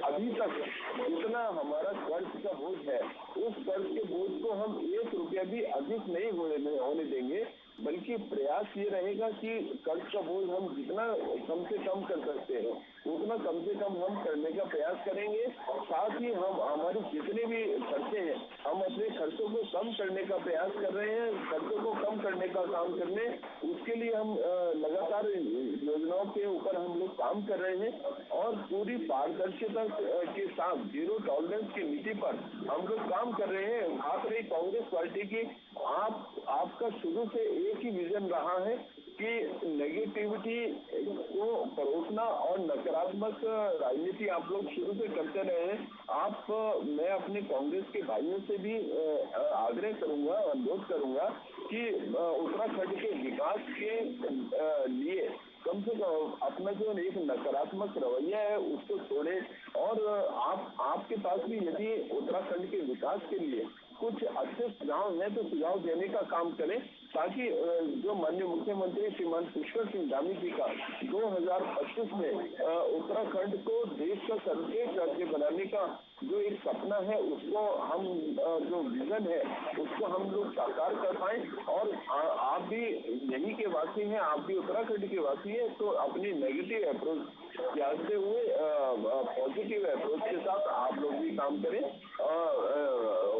अभी तक जितना हमारा कर्ज का बोझ है, उस कर्ज के बोझ को हम 1 रुपया भी अधिक नहीं होने देंगे, बल्कि प्रयास ये रहेगा कि कर्ज का बोझ हम जितना कम से कम कर सकते हैं उतना कम से कम हम करने का प्रयास करेंगे। साथ ही हम हमारे जितने भी खर्चे हैं, हम अपने खर्चों को कम करने का प्रयास कर रहे हैं। खर्चों को कम करने का काम करने, उसके लिए हम लगातार योजनाओं के ऊपर हम लोग काम कर रहे हैं और पूरी पारदर्शिता के साथ जीरो टॉलरेंस की नीति पर हम लोग काम कर रहे हैं। बात रही कांग्रेस पार्टी की, आपका शुरू से एक ही विजन रहा है कि नेगेटिविटी को परोसना और नकारात्मक राजनीति आप लोग शुरू से करते रहे हैं। मैं अपने कांग्रेस के भाइयों से भी आग्रह करूंगा, अनुरोध करूंगा कि उत्तराखंड के विकास के लिए कम से कम अपना जो एक नकारात्मक रवैया है उसको छोड़े और आपके पास भी यदि उत्तराखंड के विकास के लिए कुछ अच्छे सुझाव हैं तो सुझाव देने का काम करें, ताकि जो माननीय मुख्यमंत्री श्रीमान पुष्कर सिंह धामी जी का 2025 में उत्तराखंड को देश का सर्वश्रेष्ठ राज्य बनाने का जो एक सपना है, उसको हम जो विजन है उसको हम लोग साकार कर पाए। और आप भी यहीं के वासी हैं, आप भी उत्तराखंड के वासी हैं, तो अपनी नेगेटिव अप्रोच त्यागते हुए पॉजिटिव अप्रोच के साथ आप लोग भी काम करें।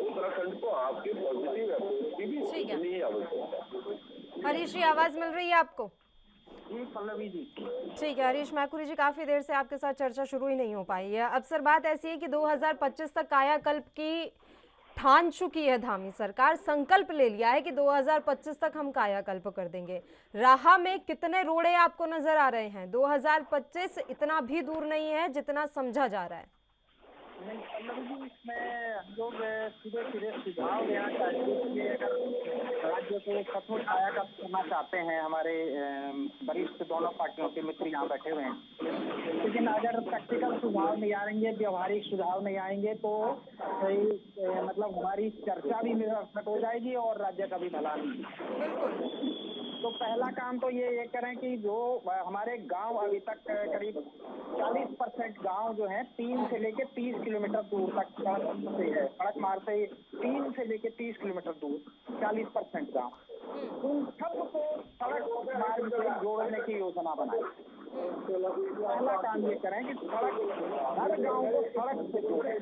उत्तराखंड को आपके पॉजिटिव अप्रोच की भी उतनी आवश्यकता है। हरीश जी, आवाज मिल रही है आपको? पल्लवी जी। ठीक है हरीश मैकुरी जी, काफी देर से आपके साथ चर्चा शुरू ही नहीं हो पाई है। अब सर बात ऐसी है कि 2025 तक कायाकल्प की ठान चुकी है धामी सरकार, संकल्प ले लिया है कि 2025 तक हम कायाकल्प कर देंगे। राह में कितने रोड़े आपको नजर आ रहे हैं? 2025 इतना भी दूर नहीं है जितना समझा जा रहा है। नहीं पल्लवी जी, इसमें हम लोग सीधे सुझाव देना चाहिए कि अगर राज्य को सचमुच कायाकल्प करना चाहते हैं, हमारे वरिष्ठ दोनों पार्टियों के मित्र यहाँ बैठे हुए हैं, लेकिन अगर प्रैक्टिकल सुझाव नहीं आएंगे, व्यवहारिक सुझाव नहीं आएंगे तो मतलब हमारी चर्चा भी निरर्थक हो जाएगी और राज्य का भी भला नहीं। तो पहला काम तो ये करें कि जो हमारे गांव अभी तक करीब 40% गांव जो है 3 से लेके 30 किलोमीटर दूर तक सड़क से है, सड़क मार्ग से 3 से लेके 30 किलोमीटर दूर 40% गांव, उन सबको सड़क मार्ग से जोड़ने की योजना बनाए। पहला काम ये करें कि सड़क, हर गांव को सड़क से जोड़ें।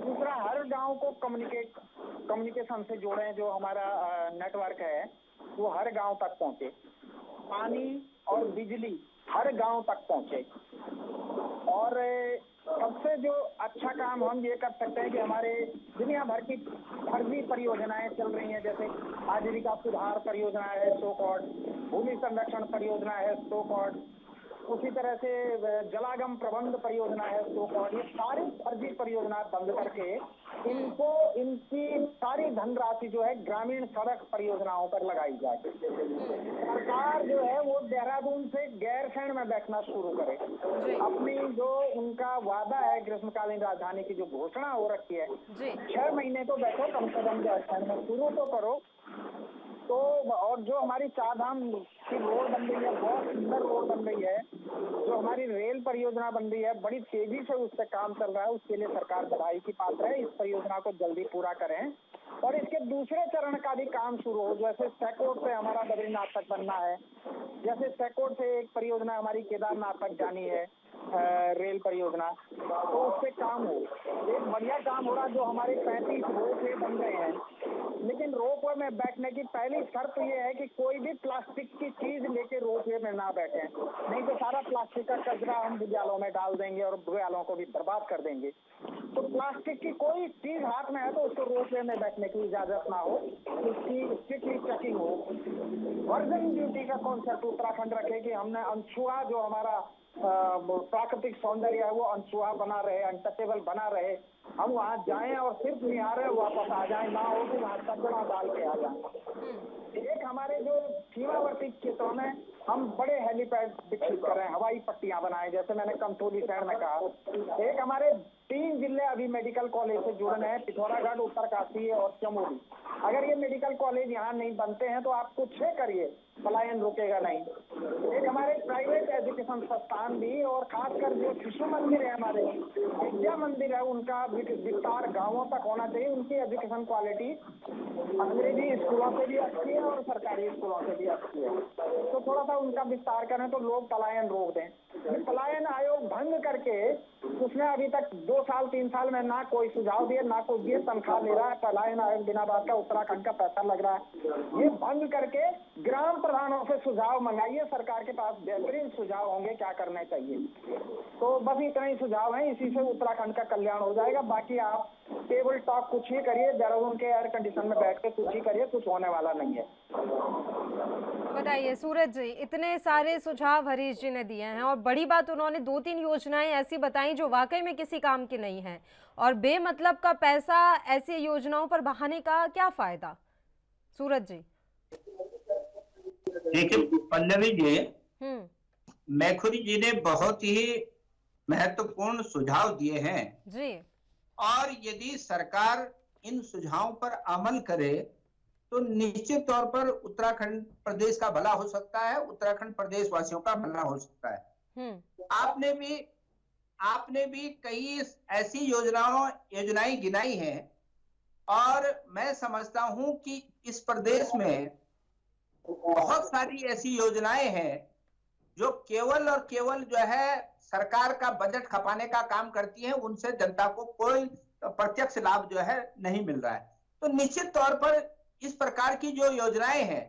दूसरा, हर गांव को कम्युनिकेशन से जोड़ें। जो हमारा नेटवर्क है वो हर गांव तक पहुंचे, पानी और बिजली हर गांव तक पहुंचे। और सबसे जो अच्छा काम हम ये कर सकते हैं कि हमारे दुनिया भर की फर्जी परियोजनाएं चल रही हैं, जैसे आजीविका सुधार परियोजना है सो कॉल्ड, भूमि संरक्षण परियोजना है सो कॉल्ड, उसी तरह से जलागम प्रबंध परियोजना है सो कॉल्ड। ये सारी फर्जी परियोजनाएं बंद करके इनकी सारी धनराशि जो है ग्रामीण सड़क परियोजनाओं पर लगाई जाए। सरकार जो है वो देहरादून से गैरसैंण में बैठना शुरू करे। अपनी जो उनका वादा है ग्रीष्मकालीन राजधानी की जो घोषणा हो रखी है, 6 महीने तो बैठो कम से कम गैरसैंण में, शुरू तो करो। तो और जो हमारी चारधाम की रोड बन रही है, बहुत सुंदर रोड बन रही है, जो हमारी रेल परियोजना बन रही है, बड़ी तेजी से उस पर काम चल रहा है, उसके लिए सरकार बधाई की पात्र है। इस परियोजना को जल्दी पूरा करें और इसके दूसरे चरण का भी काम शुरू हो। जैसे सैकोट से हमारा बद्रीनाथ तक बनना है, जैसे सैकोट से एक परियोजना हमारी केदारनाथ तक जानी है, रेल परियोजना, तो उससे काम हो। एक बढ़िया काम हो रहा जो हमारे 35 रोपवे बन रहे हैं, लेकिन रोपवे में बैठने की पहली शर्त ये है कि कोई भी प्लास्टिक की चीज लेके रोपवे में ना बैठे, नहीं तो सारा प्लास्टिक का कचरा हम बुग्यालों में डाल देंगे और बुग्यालों को भी बर्बाद कर देंगे। तो प्लास्टिक की कोई चीज हाथ में है तो उसको रोपवे में बैठने की इजाजत ना हो, उसकी स्ट्रिक्टली चेकिंग हो। वर्जन ड्यूटी का कॉन्सेप्ट उत्तराखंड रखे कि हमने अनछुआ जो हमारा प्राकृतिक सौंदर्य है वो अनछुआ बना रहे, अनटचेबल बना रहे। हम वहाँ जाएं और सिर्फ निहारें वापस आ जाएं, ना हो कि वहाँ कचरा डाल के आ जाएं। एक हमारे जो सीमावर्ती क्षेत्रों में हम बड़े हेलीपैड विकसित कर रहे हैं, हवाई पट्टियां बनाए, जैसे मैंने कंटोली शहर में कहा। एक हमारे 3 जिले अभी मेडिकल कॉलेज से जुड़ रहे हैं, पिथौरागढ़, उत्तरकाशी और चमोली। अगर ये मेडिकल कॉलेज यहाँ नहीं बनते हैं तो आप कुछ करिए, पलायन रुकेगा नहीं। एक हमारे प्राइवेट एजुकेशन संस्थान भी, और खासकर जो शिशु मंदिर है, हमारे विद्या मंदिर है, उनका विस्तार गांवों तक होना चाहिए। उनकी एजुकेशन क्वालिटी अंग्रेजी स्कूलों से भी अच्छी है और सरकारी स्कूलों से भी अच्छी है, तो थोड़ा सा उनका विस्तार करें तो लोग पलायन रोक दें। पलायन आयोग भंग करके उसने अभी तक 2 साल 3 साल में ना कोई सुझाव दिए, ना कोई दिए, तनख्वाह ले रहा है। पलायन आयोग बिना बात का उत्तराखंड का पैसा लग रहा है। ये भंग करके ग्राम प्रधानों से सुझाव मंगाइए, सरकार के पास बेहतरीन सुझाव होंगे क्या करना चाहिए। तो बस इतना ही सुझाव है, इसी से उत्तराखंड का कल्याण हो जाएगा। बाकी आप टेबल टॉक कुछ ही करिए, देहरादून के एयर कंडीशन में बैठ के कुछ ही करिए, कुछ होने वाला नहीं है। बताइए सूरज जी, इतने सारे सुझाव हरीश जी ने दिए हैं और बड़ी बात उन्होंने 2-3 योजनाएं ऐसी बताई जो वाकई में किसी काम की नहीं है, और बेमतलब का पैसा ऐसी योजनाओं पर बहाने का क्या फायदा। सूरज जी। देखिए पल्लवी जी, मैखुरी जी ने बहुत ही महत्वपूर्ण सुझाव दिए हैं जी, और यदि सरकार इन सुझावों पर अमल करे तो निश्चित तौर पर उत्तराखंड प्रदेश का भला हो सकता है, उत्तराखंड प्रदेश वासियों का भला हो सकता है। आपने भी कई ऐसी योजनाएं गिनाई हैं, और मैं समझता हूं कि इस प्रदेश में बहुत सारी ऐसी योजनाएं हैं जो केवल और केवल जो है सरकार का बजट खपाने का काम करती हैं, उनसे जनता को कोई प्रत्यक्ष लाभ जो है नहीं मिल रहा है। तो निश्चित तौर पर इस प्रकार की जो योजनाएं हैं,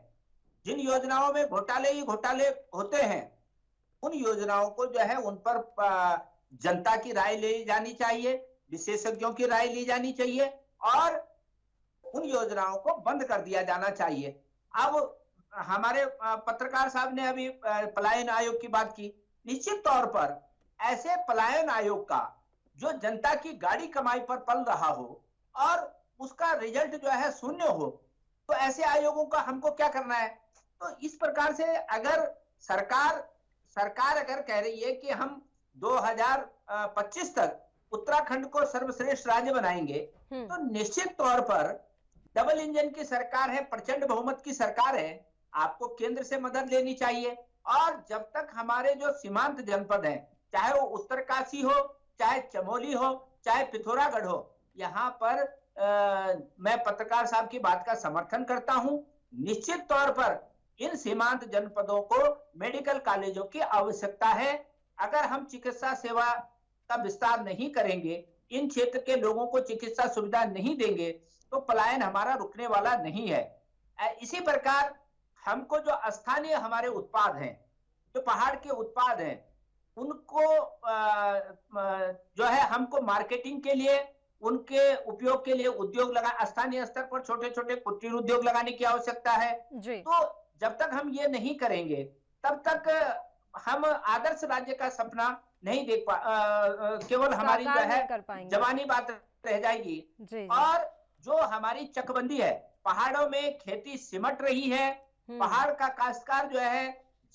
जिन योजनाओं में घोटाले ही घोटाले होते हैं, उन योजनाओं को जो है उन पर जनता की राय ली जानी चाहिए, विशेषज्ञों की राय ली जानी चाहिए, और उन योजनाओं को बंद कर दिया जाना चाहिए। अब हमारे पत्रकार साहब ने अभी पलायन आयोग की बात की। निश्चित तौर पर ऐसे पलायन आयोग का जो जनता की गाड़ी कमाई पर पल रहा हो और उसका रिजल्ट जो है शून्य हो, तो ऐसे आयोगों का हमको क्या करना है। तो इस प्रकार से अगर सरकार अगर कह रही है कि हम 2025 तक उत्तराखंड को सर्वश्रेष्ठ राज्य बनाएंगे, तो निश्चित तौर पर डबल इंजन की सरकार है, प्रचंड बहुमत की सरकार है, आपको केंद्र से मदद लेनी चाहिए। और जब तक हमारे जो सीमांत जनपद हैं, चाहे वो उत्तरकाशी हो, चाहे चमोली हो, चाहे पिथौरागढ़ हो, यहाँ पर मैं पत्रकार साहब की बात का समर्थन करता हूं। निश्चित तौर पर इन सीमांत जनपदों को मेडिकल कॉलेजों की आवश्यकता है। अगर हम चिकित्सा सेवा का विस्तार नहीं करेंगे, इन क्षेत्र के लोगों को चिकित्सा सुविधा नहीं देंगे, तो पलायन हमारा रुकने वाला नहीं है। इसी प्रकार हमको जो स्थानीय हमारे उत्पाद हैं, जो पहाड़ के उत्पाद हैं, उनको जो है हमको मार्केटिंग के लिए, उनके उपयोग के लिए उद्योग लगा, स्थानीय स्तर पर छोटे छोटे कुटीर उद्योग लगाने की आवश्यकता है। तो जब तक हम ये नहीं करेंगे, तब तक हम आदर्श राज्य का सपना नहीं देख केवल हमारी जो है जवानी बात रह जाएगी। और जो हमारी चकबंदी है, पहाड़ों में खेती सिमट रही है, पहाड़ का काश्तकार जो है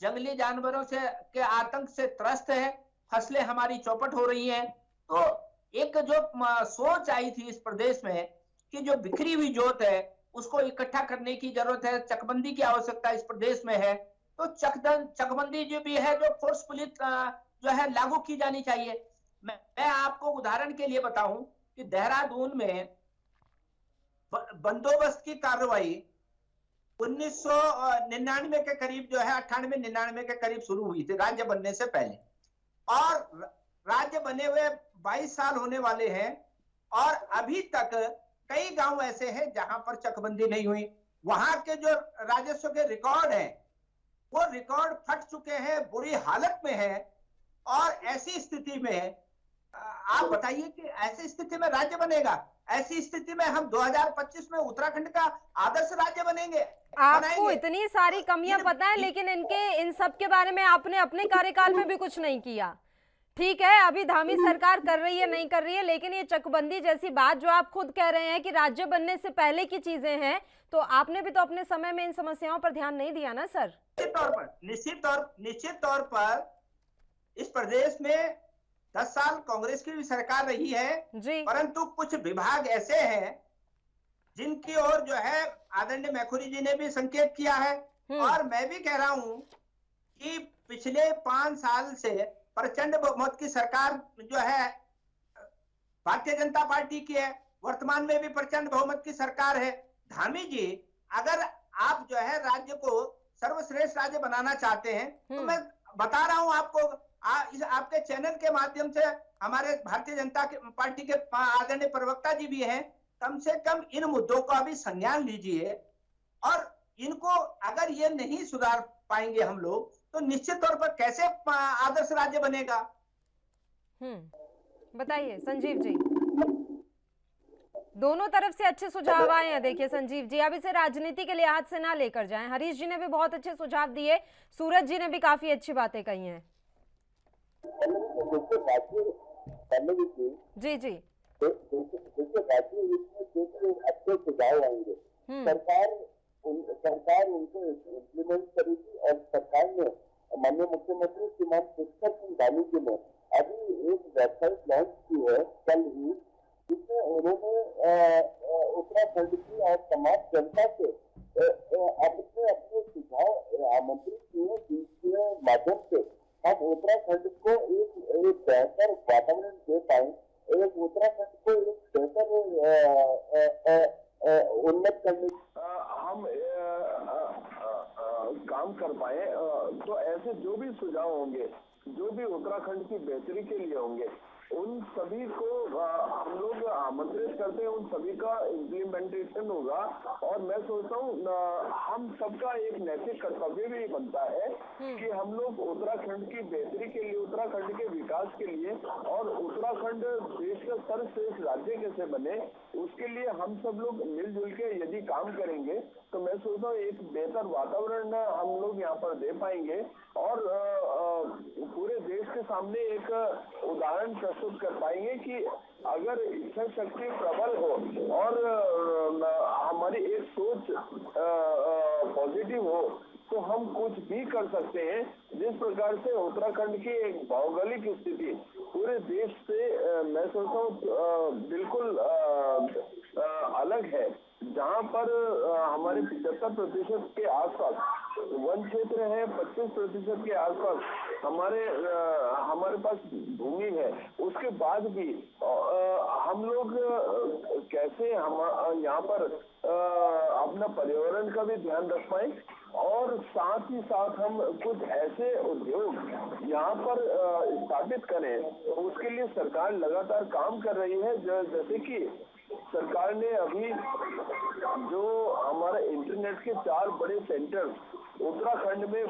जंगली जानवरों से के आतंक से त्रस्त है, फसलें हमारी चौपट हो रही हैं। तो एक जो सोच आई थी इस प्रदेश में कि जो बिखरी हुई जोत है उसको इकट्ठा करने की जरूरत है, चकबंदी की आवश्यकता इस प्रदेश में है। तो चकबंदी जो भी है, जो फोर्सफुली जो है लागू की जानी चाहिए। मैं आपको उदाहरण के लिए बताऊं कि देहरादून में बंदोबस्त की कार्रवाई 1999 के करीब जो है 98-99 के करीब शुरू हुई थी, राज्य बनने से पहले, और राज्य बने हुए 22 साल होने वाले हैं, और अभी तक कई गांव ऐसे हैं जहां पर चकबंदी नहीं हुई। वहां के जो राजस्व के रिकॉर्ड हैं, वो रिकॉर्ड फट चुके हैं, बुरी हालत में है। और ऐसी स्थिति में आप बताइए कि ऐसी स्थिति में राज्य बनेगा? ऐसी स्थिति में हम 2025 में उत्तराखंड का आदर्श राज्य बनेंगे? आपको इतनी सारी कमियां पता है, लेकिन इन सब के बारे में आपने अपने कार्यकाल में भी कुछ नहीं किया। ठीक है, अभी धामी सरकार कर रही है, नहीं कर रही है, लेकिन ये चकबंदी जैसी बात जो आप खुद कह रहे हैं कि राज्य बनने से पहले की चीजें हैं, तो आपने भी तो अपने समय में इन समस्याओं पर ध्यान नहीं दिया ना सर। निश्चित तौर पर इस प्रदेश में 10 साल कांग्रेस की भी सरकार रही है, जी। परंतु कुछ विभाग ऐसे हैं जिनकी ओर जो है आदरणीय मैखुरी जी ने भी संकेत किया है, और मैं भी कह रहा हूं कि पिछले 5 साल से प्रचंड बहुमत की सरकार जो है भारतीय जनता पार्टी की है, वर्तमान में भी प्रचंड बहुमत की सरकार है। धामी जी, अगर आप जो है राज्य को सर्वश्रेष्ठ राज्य बनाना चाहते हैं, तो मैं बता रहा हूं आपको, आपके चैनल के माध्यम से हमारे भारतीय जनता पार्टी के आदरणीय प्रवक्ता जी भी हैं, कम से कम इन मुद्दों का भी संज्ञान लीजिए, और इनको अगर ये नहीं सुधार पाएंगे हम लोग, तो निश्चित तौर पर कैसे आदर्श राज्य बनेगा। बताइए संजीव जी। दोनों तरफ से अच्छे सुझाव आए हैं। देखिए संजीव जी, अब इसे राजनीति के लिहाज से ना लेकर जाएं। हरीश जी ने भी बहुत अच्छे सुझाव दिए, सूरज जी ने भी काफी अच्छी बातें कही हैं। जी जी। अच्छे सुझाव आएंगे, सरकार उनको इम्प्लीमेंट करेगी, और सरकार ने माननीय मुख्यमंत्री श्रीमान पुष्कर सिंह धामी जी ने अभी एक वेबसाइट लॉन्च की है कल ही, जिसमें उन्होंने उत्तराखंड की और समाज जनता से अपने अपने सुझाव आमंत्रित किए, जिसके माध्यम से हम उत्तराखंड को एक बेहतर वातावरण दे पाए, एक उत्तराखंड को एक बेहतर उन्नत करने हम काम कर पाए। तो ऐसे जो भी सुझाव होंगे, जो भी उत्तराखंड की बेहतरी के लिए होंगे, उन सभी को हम लोग आमंत्रित करते हैं, उन सभी का इम्प्लीमेंटेशन होगा। और मैं सोचता हूँ हम सबका एक नैतिक कर्तव्य भी बनता है कि हम लोग उत्तराखंड की बेहतरी के लिए, उत्तराखंड के विकास के लिए, और उत्तराखंड देश का सर्वश्रेष्ठ राज्य कैसे बने, उसके लिए हम सब लोग मिलजुल के यदि काम करेंगे, तो मैं सोचता हूँ एक बेहतर वातावरण हम लोग यहाँ पर दे पाएंगे, और पूरे देश के सामने एक उदाहरण प्रस्तुत कर पाएंगे कि अगर इच्छा शक्ति प्रबल हो और हमारी एक सोच पॉजिटिव हो, तो हम कुछ भी कर सकते हैं। जिस प्रकार से उत्तराखंड की एक भौगोलिक स्थिति पूरे देश से मैं सोचता हूँ बिल्कुल अलग है, जहाँ पर हमारे 75% के आसपास वन क्षेत्र है, 25% के आसपास हमारे पास भूमि है, उसके बाद भी हम लोग कैसे हम यहाँ पर अपना पर्यावरण का भी ध्यान रख पाए, और साथ ही साथ हम कुछ ऐसे उद्योग यहाँ पर स्थापित करें, उसके लिए सरकार लगातार काम कर रही है। जैसे कि सरकार ने अभी जो हमारा इंटरनेट के 4 बड़े सेंटर उत्तराखंड में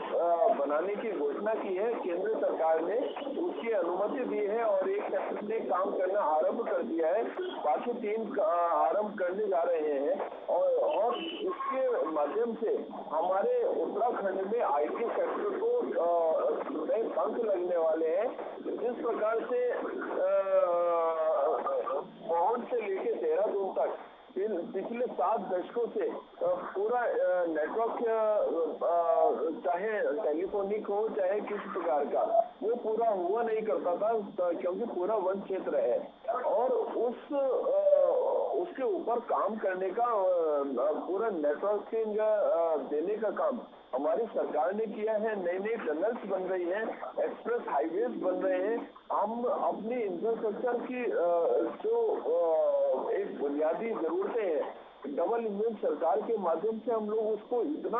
बनाने की घोषणा की है, केंद्र सरकार ने उसकी अनुमति दी है, और एक सेक्टर ने काम करना आरंभ कर दिया है, बाकी 3 आरंभ करने जा रहे हैं, और इसके माध्यम से हमारे उत्तराखंड में आईटी सेक्टर को नए पंख लगने वाले हैं। जिस प्रकार से पहुंच से लेके देहरादून तक पिछले 7 दशकों से पूरा नेटवर्क चाहे टेलीफोनिक हो चाहे किस प्रकार का, वो पूरा हुआ नहीं करता था, क्योंकि पूरा वन क्षेत्र है, और उसके ऊपर काम करने का पूरा नेटवर्किंग देने का काम हमारी सरकार ने किया है। नई टनल्स बन रही हैं, एक्सप्रेस हाईवेज बन रहे हैं। हम अपनी इंफ्रास्ट्रक्चर की जो एक बुनियादी जरूरतें हैं, डबल इंजन सरकार के माध्यम से हम लोग उसको इतना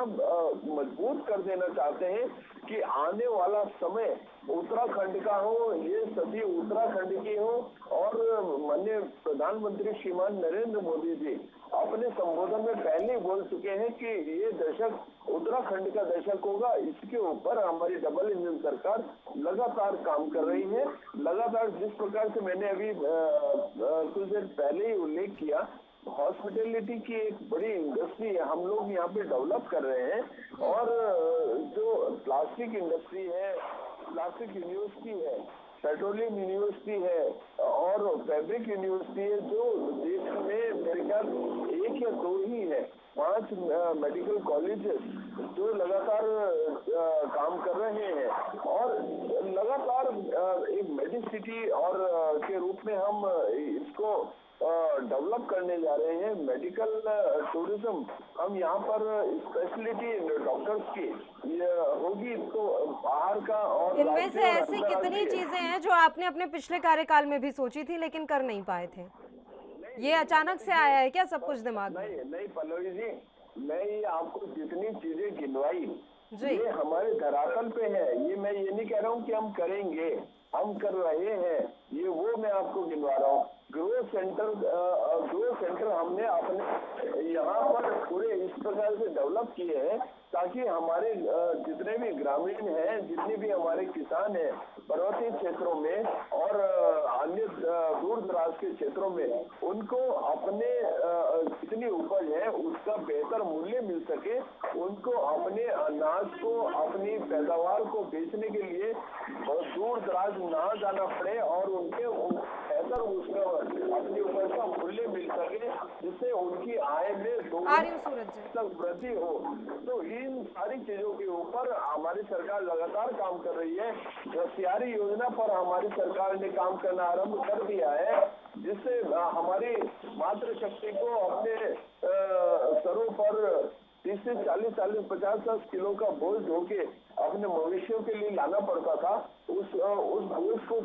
मजबूत कर देना चाहते हैं कि आने वाला समय उत्तराखंड का हो, ये सभी उत्तराखंड की हो। और माननीय प्रधानमंत्री श्रीमान नरेंद्र मोदी जी अपने संबोधन में पहले ही बोल चुके हैं कि ये दशक उत्तराखंड का दशक होगा। इसके ऊपर हमारी डबल इंजन सरकार लगातार काम कर रही है। लगातार जिस प्रकार से मैंने अभी कुछ देर पहले ही उल्लेख किया, हॉस्पिटैलिटी की एक बड़ी इंडस्ट्री हम लोग यहाँ पे डेवलप कर रहे हैं, और जो प्लास्टिक इंडस्ट्री है, प्लास्टिक यूनिवर्सिटी है, पेट्रोलियम यूनिवर्सिटी है, और फैब्रिक यूनिवर्सिटी है, जो देश में मेरे ख्याल 1 या 2 ही है। 5 मेडिकल कॉलेजेस जो लगातार काम कर रहे हैं, और लगातार एक मेडिसिटी और के रूप में हम इसको डेवलप करने जा रहे हैं। मेडिकल टूरिज्म हम यहाँ पर स्पेशलिटी डॉक्टर्स की ये होगी, तो बाहर का और इनमें से ऐसी कितनी चीजें हैं जो आपने अपने पिछले कार्यकाल में भी सोची थी लेकिन कर नहीं पाए थे? ये अचानक से आया है क्या सब कुछ दिमाग में? नहीं पल्लवी जी, मैं ये आपको जितनी चीजें गिनवाई जी। ये हमारे धरातल पे है। ये मैं ये नहीं कह रहा हूँ कि हम करेंगे, हम कर रहे हैं, ये वो मैं आपको गिनवा रहा हूँ। ग्रो सेंटर हमने अपने यहाँ पर पूरे इस प्रकार से डेवलप किए हैं ताकि हमारे जितने भी ग्रामीण हैं, जितने भी हमारे किसान हैं पर्वतीय क्षेत्रों में और अन्य दूर दराज के क्षेत्रों में, उनको अपने जितनी उपज है उसका बेहतर मूल्य मिल सके, उनको अपने अनाज को, अपनी पैदावार को बेचने के लिए दूर दराज ना जाना पड़े और उनके बेहतर उसका अपनी उपज का मूल्य मिल सके, जिससे उनकी आय में तक वृद्धि हो। तो इन सारी चीजों के ऊपर हमारी सरकार लगातार काम कर रही है। होशियारी योजना पर हमारी सरकार ने काम करना आरंभ कर दिया है, जिससे हमारी मातृशक्ति को अपने सरों पर 30 से 40-50 किलो का बोझ ढोके अपने मवेशियों के लिए लाना पड़ता था। उस बोझ को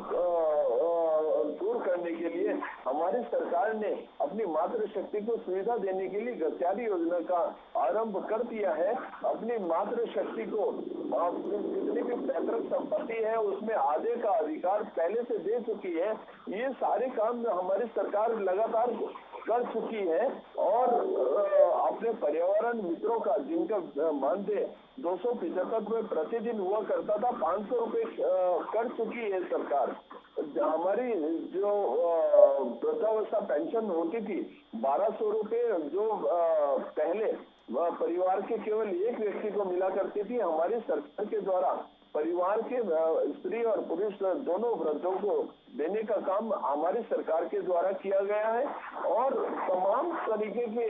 दूर करने के लिए हमारी सरकार ने अपनी मातृशक्ति को सुविधा देने के लिए गस्यारी योजना का आरंभ कर दिया है। अपनी मातृशक्ति को जितनी भी पैतृक संपत्ति है उसमें आधे का अधिकार पहले से दे चुकी है। ये सारे काम हमारी सरकार लगातार कर चुकी है और अपने पर्यावरण मित्रों का, जिनका मानदेय 275 में प्रतिदिन हुआ करता था, 500 रुपए कर चुकी है सरकार। हमारी जो वृद्धावस्था पेंशन होती थी 1200 रुपए, जो पहले परिवार के केवल एक व्यक्ति को मिला करती थी, हमारी सरकार के द्वारा परिवार के स्त्री और पुरुष दोनों वृद्धों को देने का काम हमारी सरकार के द्वारा किया गया है। और तमाम तरीके के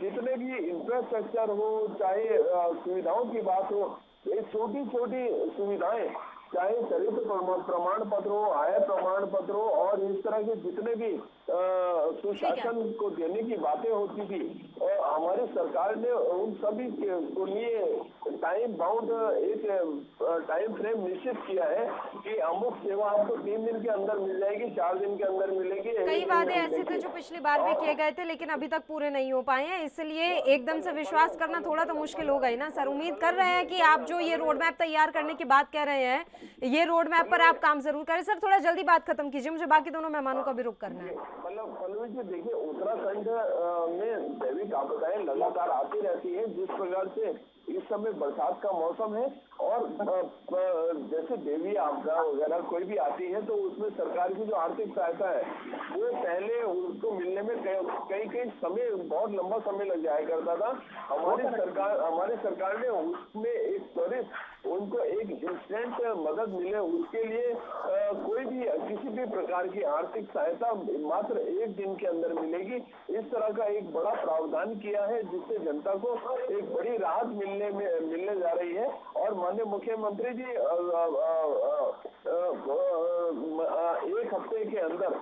जितने भी इंफ्रास्ट्रक्चर हो, चाहे सुविधाओं की बात हो, ये छोटी छोटी सुविधाएं, चाहे चरित्र प्रमाण पत्र हो, आय प्रमाण पत्र हो और इस तरह के जितने भी सुशासन को देने की बातें होती थी, और हमारी सरकार ने उन सभी को लिए टाइम बाउंड एक टाइम फ्रेम निश्चित किया है कि अमुक सेवा आपको 3 दिन के अंदर मिल जाएगी, 4 दिन के अंदर मिलेगी। कई वादे ऐसे थे जो पिछली बार भी किए गए थे लेकिन अभी तक पूरे नहीं हो पाए हैं, इसलिए एकदम से विश्वास करना थोड़ा तो मुश्किल हो गई ना सर। उम्मीद कर रहे हैं कि आप जो ये रोड मैप तैयार करने की बात कह रहे हैं, ये रोड मैप पर आप काम जरूर करें। सर थोड़ा जल्दी बात खत्म कीजिए, मुझे बाकी दोनों मेहमानों का भी रुख करना है। पल्लवी जी देखिए, उत्तराखंड में दैविक आपदाएं लगातार आती रहती है। जिस प्रकार से इस समय बरसात का मौसम है और जैसे देवी आपदा वगैरह कोई भी आती है तो उसमें सरकार की जो आर्थिक सहायता है वो पहले उसको मिलने में कई समय, बहुत लंबा समय लग जाया करता था। हमारी सरकार ने उसमें एक त्वरित उनको एक इंस्टेंट मदद मिले उसके लिए कोई भी किसी भी प्रकार की आर्थिक सहायता मात्र 1 दिन के अंदर मिलेगी। इस तरह का एक बड़ा प्रावधान किया है जिससे जनता को एक बड़ी राहत मिलने जा रही है। और माननीय मुख्यमंत्री जी 1 हफ्ते के अंदर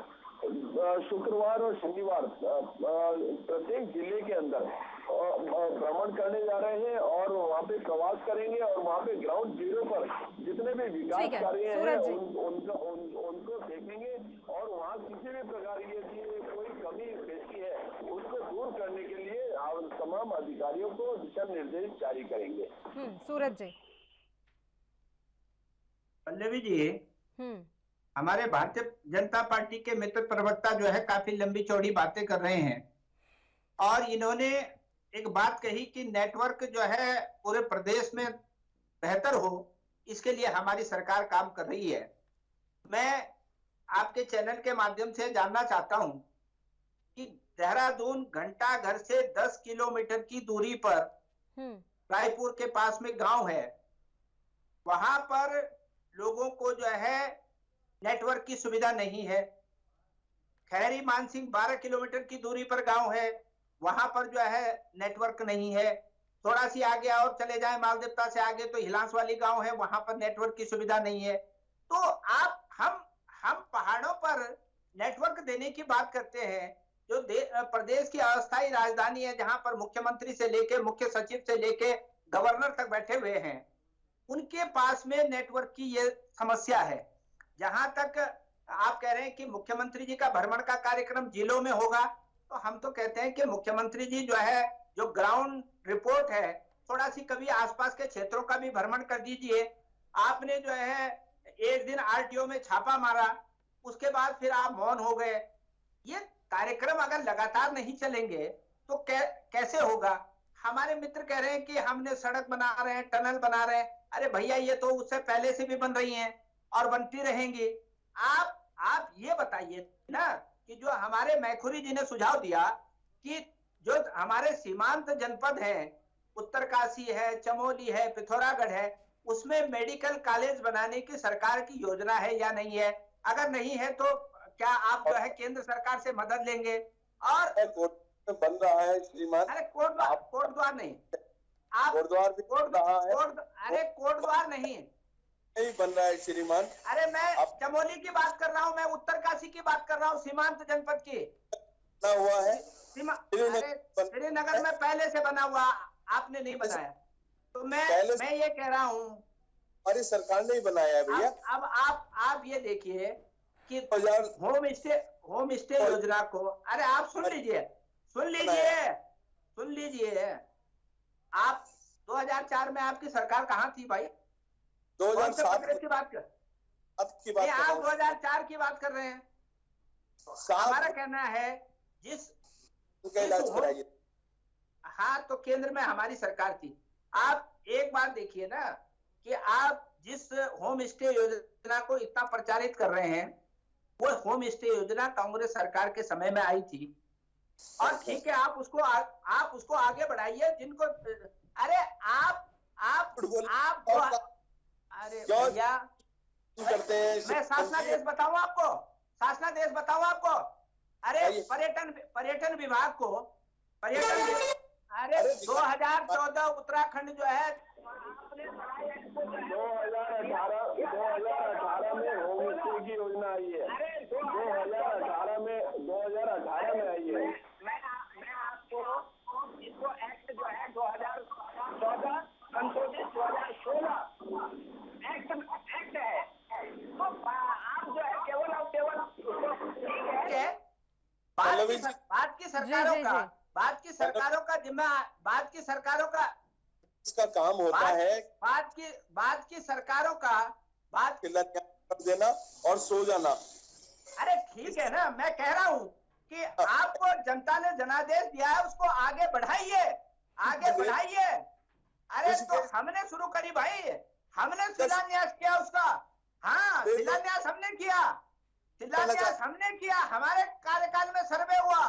शुक्रवार और शनिवार प्रत्येक जिले के अंदर भ्रमण करने जा रहे हैं और वहाँ पे प्रवास करेंगे और वहाँ पे ग्राउंड जीरो पर जितने भी विकास कार्य हैं उनको देखेंगे और वहाँ किसी भी प्रकार की यदि कोई कमी पेशी है उसको दूर करने के लिए तमाम अधिकारियों को दिशा निर्देश जारी करेंगे। सूरज जी। पल्लवी जी, हमारे भारतीय जनता पार्टी के मित्र प्रवक्ता जो है काफी लंबी चौड़ी बातें कर रहे हैं और इन्होंने एक बात कही कि नेटवर्क जो है पूरे प्रदेश में बेहतर हो, इसके लिए हमारी सरकार काम कर रही है। मैं आपके चैनल के माध्यम से जानना चाहता हूं कि देहरादून घंटा घर से 10 किलोमीटर की दूरी पर रायपुर के पास में गांव है, वहां पर लोगों को जो है नेटवर्क की सुविधा नहीं है। खैरी मानसिंह 12 किलोमीटर की दूरी पर गांव है, वहां पर जो है नेटवर्क नहीं है। थोड़ा सी आगे और चले जाएं, मालदेवता से आगे तो हिलांस वाली गांव है, वहां पर नेटवर्क की सुविधा नहीं है। तो आप हम पहाड़ों पर नेटवर्क देने की बात करते हैं, जो प्रदेश की अस्थायी राजधानी है, जहां पर मुख्यमंत्री से लेके मुख्य सचिव से लेके गवर्नर तक बैठे हुए हैं, उनके पास में नेटवर्क की ये समस्या है। जहां तक आप कह रहे हैं कि मुख्यमंत्री जी का भ्रमण का कार्यक्रम जिलों में होगा, तो हम तो कहते हैं कि मुख्यमंत्री जी जो है, जो ग्राउंड रिपोर्ट है, थोड़ा सी कभी आसपास के क्षेत्रों का भी भ्रमण कर दीजिए। आपने जो है एक दिन आरटीओ में छापा मारा, उसके बाद फिर आप मौन हो गए। ये कार्यक्रम अगर लगातार नहीं चलेंगे तो कैसे होगा? हमारे मित्र कह रहे हैं कि हमने सड़क बना रहे हैं, टनल बना रहे हैं। अरे भैया, ये तो उससे पहले से भी बन रही हैं और बनती रहेंगी। आप ये बताइए ना कि जो हमारे मैखुरी जी ने सुझाव दिया कि जो हमारे सीमांत जनपद हैं, उत्तरकाशी है, चमोली है, पिथौरागढ़ है, उसमें मेडिकल कॉलेज बनाने की सरकार की योजना है या नहीं है? अगर नहीं है तो क्या आप जो है केंद्र सरकार से मदद लेंगे? और बन रहा है श्रीमान। अरे कोट द्वार नहीं, आप कोटद्वार भी बन रहा है। अरे कोट द्वार नहीं बन रहा है श्रीमान। अरे मैं चमोली की बात कर रहा हूँ, मैं उत्तरकाशी की बात कर रहा हूँ, सीमांत जनपद की। बना हुआ है श्रीनगर में पहले से बना हुआ, आपने नहीं बनाया। तो मैं ये कह रहा हूँ, हमारी सरकार ने ही बनाया है भैया। अब आप ये देखिए कि होम स्टे योजना को, अरे आप सुन लीजिए। आप 2004 में आपकी सरकार कहाँ थी भाई? 2007 की बात कर, आप 2004 की बात कर रहे हैं। हमारा कहना है उनका इलाज कराइए। हाँ, तो केंद्र में हमारी सरकार थी। आप एक बात देखिए ना कि आप जिस होम स्टे योजना को इतना प्रचारित कर रहे हैं, वो होम स्टे योजना कांग्रेस सरकार के समय में आई थी। और ठीक है, आप उसको आगे बढ़ाइए। जिनको अरे अरे भैया, करते हैं मैं शासनादेश बताऊं आपको? अरे पर्यटन विभाग को अरे 2014 उत्तराखंड जो है 2018 में होम स्टे की योजना आई है। 2018 में आई है। मैं आपको इसको एक्ट जो है 2014 संशोधित 2016 एक्ट है, तो आप जो है केवल बाद की सरकारों का इसका काम होता है बाद की सरकारों का कर देना और सो जाना। अरे ठीक है ना, मैं कह रहा हूँ कि आपको जनता ने जनादेश दिया है, उसको आगे बढ़ाइए। अरे तो हमने शुरू करी भाई, हमने शिलान्यास किया उसका। हाँ, शिलान्यास हमने किया, हमारे कार्यकाल में सर्वे हुआ।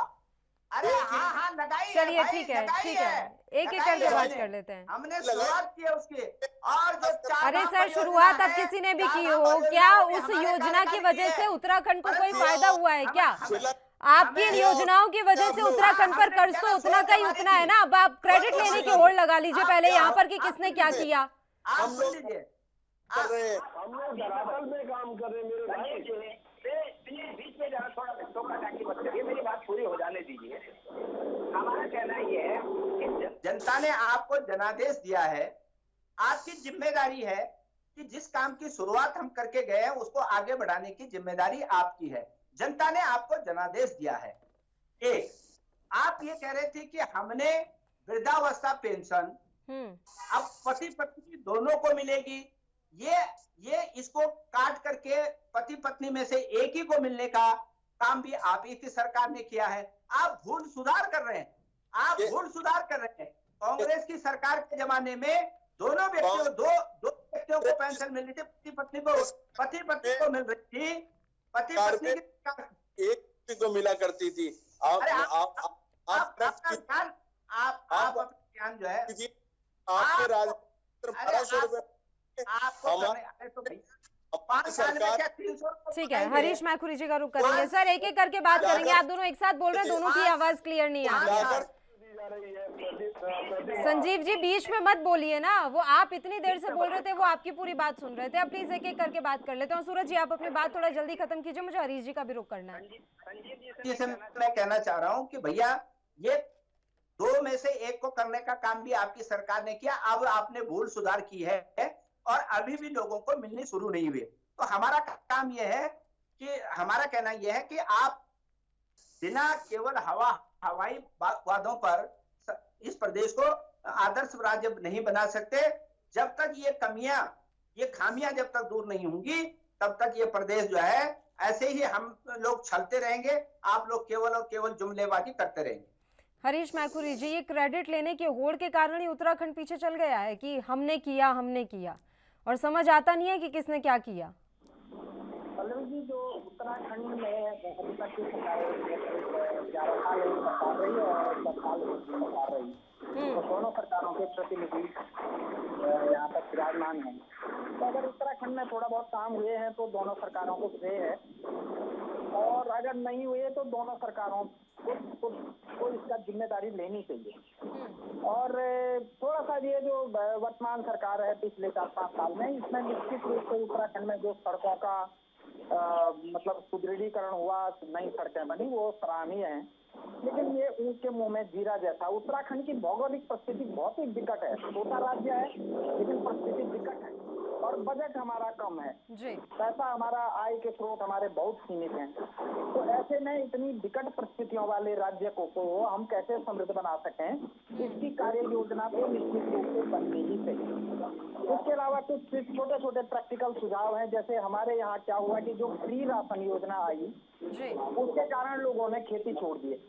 अरे हाँ लगाइए। चलिए ठीक है, एक एक करके बात कर लेते हैं। हमने शुरुआत की है उसकी। और जो अरे सर, शुरुआत अब किसी ने भी की हो क्या? उस योजना की वजह से उत्तराखंड को कोई फायदा हुआ है क्या? आपकी इन योजनाओं की वजह से उत्तराखंड पर कर्ज तो उतना का ही उतना है ना। अब आप क्रेडिट लेने की होड़ लगा लीजिए पहले यहाँ पर कि किसने क्या किया। आप सुन लीजिए, हम लोग धरातल में काम कर रहे हैं मेरे भाई। बीच में जरा थोड़ा टोका-टाकी मत करिए, मेरी बात पूरी हो जाने दीजिए। हमारा कहना ये है कि जनता ने आपको जनादेश दिया है, आपकी जिम्मेदारी है कि जिस काम की शुरुआत हम करके गए हैं उसको आगे बढ़ाने की जिम्मेदारी आपकी है। जनता ने आपको जनादेश दिया है। एक, आप ये कह रहे थे कि हमने वृद्धावस्था पेंशन अब पति पत्नी दोनों को मिलेगी। ये इसको काट करके पति पत्नी में से एक ही को मिलने का काम भी आप ही की सरकार ने किया है। आप भूल सुधार कर रहे हैं। कांग्रेस की सरकार के जमाने में दोनों व्यक्तियों दो व्यक्तियों को पेंशन मिल रही थी, पति पत्नी को मिल रही थी। पति पत्नी की एक को मिला करती थी। आप ध्यान जो है आपके राज्य 1200 रुपए ठीक है, हरीश मैखुरी जी का रुख करेंगे। सर, एक एक करके बात करेंगे। आप दोनों एक साथ बोल रहे हैं, दोनों की आवाज क्लियर नहीं आ रही है। संजीव जी बीच में मत बोलिए ना, वो आप इतनी देर से बोल रहे थे, वो आपकी पूरी बात सुन रहे थे। अब प्लीज एक एक करके बात कर लेते हैं। सूरज जी आप अपनी बात थोड़ा जल्दी खत्म कीजिए, मुझे हरीश जी का भी रुख करना है। जैसे मैं कहना चाह रहा हूँ कि भैया ये दो में से एक को करने का काम भी आपकी सरकार ने किया। अब आपने भूल सुधार की है और अभी भी लोगों को मिलनी शुरू नहीं हुई। तो हमारा काम यह है कि हमारा कहना यह है कि आप बिना केवल हवाई वादों पर इस प्रदेश को आदर्श राज्य नहीं बना सकते। जब तक ये कमियां, ये खामियां जब तक दूर नहीं होंगी, तब तक ये प्रदेश जो है ऐसे ही हम लोग छलते रहेंगे। आप लोग केवल और केवल जुमलेबाजी करते रहेंगे। हरीश मैकुरी जी, ये क्रेडिट लेने की होड़ के कारण ही उत्तराखंड पीछे चल गया है कि हमने किया, और समझ आता नहीं है कि किसने क्या किया। पल्लवी जी, जो उत्तराखंड में अभी तक की सरकार 11 साल सरकार रही और 10 साल सरकार रही, तो दोनों सरकारों के प्रतिनिधि यहाँ पर विराजमान हैं। तो अगर उत्तराखंड में थोड़ा बहुत काम हुए हैं तो दोनों सरकारों को श्रेय है, और अगर नहीं हुए तो दोनों सरकारों को इसका जिम्मेदारी लेनी चाहिए। और थोड़ा सा ये जो वर्तमान सरकार है पिछले 4-5 साल में, इसमें निश्चित रूप से उत्तराखंड में जो सड़कों का मतलब सुदृढ़ीकरण हुआ, नई सड़कें बनी, वो सराहनीय है। लेकिन ये ऊँट के मुंह में जीरा जैसा। उत्तराखंड की भौगोलिक परिस्थिति बहुत ही विकट है, छोटा राज्य है लेकिन परिस्थिति विकट है, और बजट हमारा कम है जी। पैसा, हमारा आय के स्रोत हमारे बहुत सीमित हैं। तो ऐसे में इतनी विकट परिस्थितियों वाले राज्य को हम कैसे समृद्ध बना सकें, इसकी कार्य योजना को निश्चित रूप से बननी ही चाहिए। इसके अलावा कुछ छोटे छोटे प्रैक्टिकल सुझाव हैं। जैसे हमारे यहाँ क्या हुआ कि जो फ्री राशन योजना आई, उसके कारण लोगों ने खेती छोड़ दी।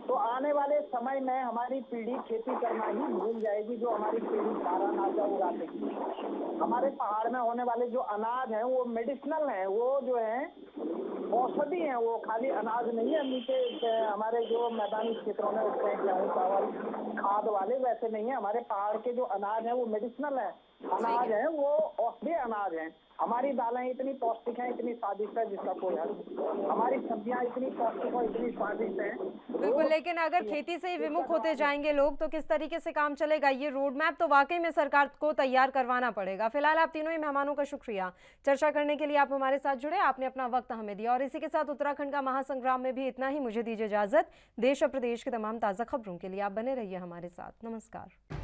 तो आने वाले समय में हमारी पीढ़ी खेती करना ही भूल जाएगी, जो हमारी पीढ़ी सारा अनाज उगाती। हमारे पहाड़ में होने वाले जो अनाज हैं वो मेडिसिनल हैं, वो जो है औषधि हैं, वो खाली अनाज नहीं है। नीचे हमारे जो मैदानी क्षेत्रों में उगते हैं गेहूं चावल खाद वाले, वैसे नहीं है। हमारे पहाड़ के जो अनाज है वो मेडिसिनल है, अनाज है वो औषधि अनाज है। हमारी दालें इतनी पौष्टिक हैं, इतनी स्वादिष्ट है जिसका कोई हद। हमारी सब्जियां इतनी पौष्टिक और इतनी स्वादिष्ट हैं। बिल्कुल, लेकिन अगर खेती से ही विमुख होते जाएंगे लोग तो किस तरीके से काम चलेगा? ये रोड मैप तो वाकई में सरकार को तैयार करवाना पड़ेगा। फिलहाल आप तीनों ही मेहमानों का शुक्रिया, चर्चा करने के लिए आप हमारे साथ जुड़े, आपने अपना वक्त हमें दिया। और इसी के साथ उत्तराखंड का महासंग्राम में भी इतना ही। मुझे दीजिए इजाजत। देश और प्रदेश की तमाम ताज़ा खबरों के लिए आप बने रहिए हमारे साथ। नमस्कार।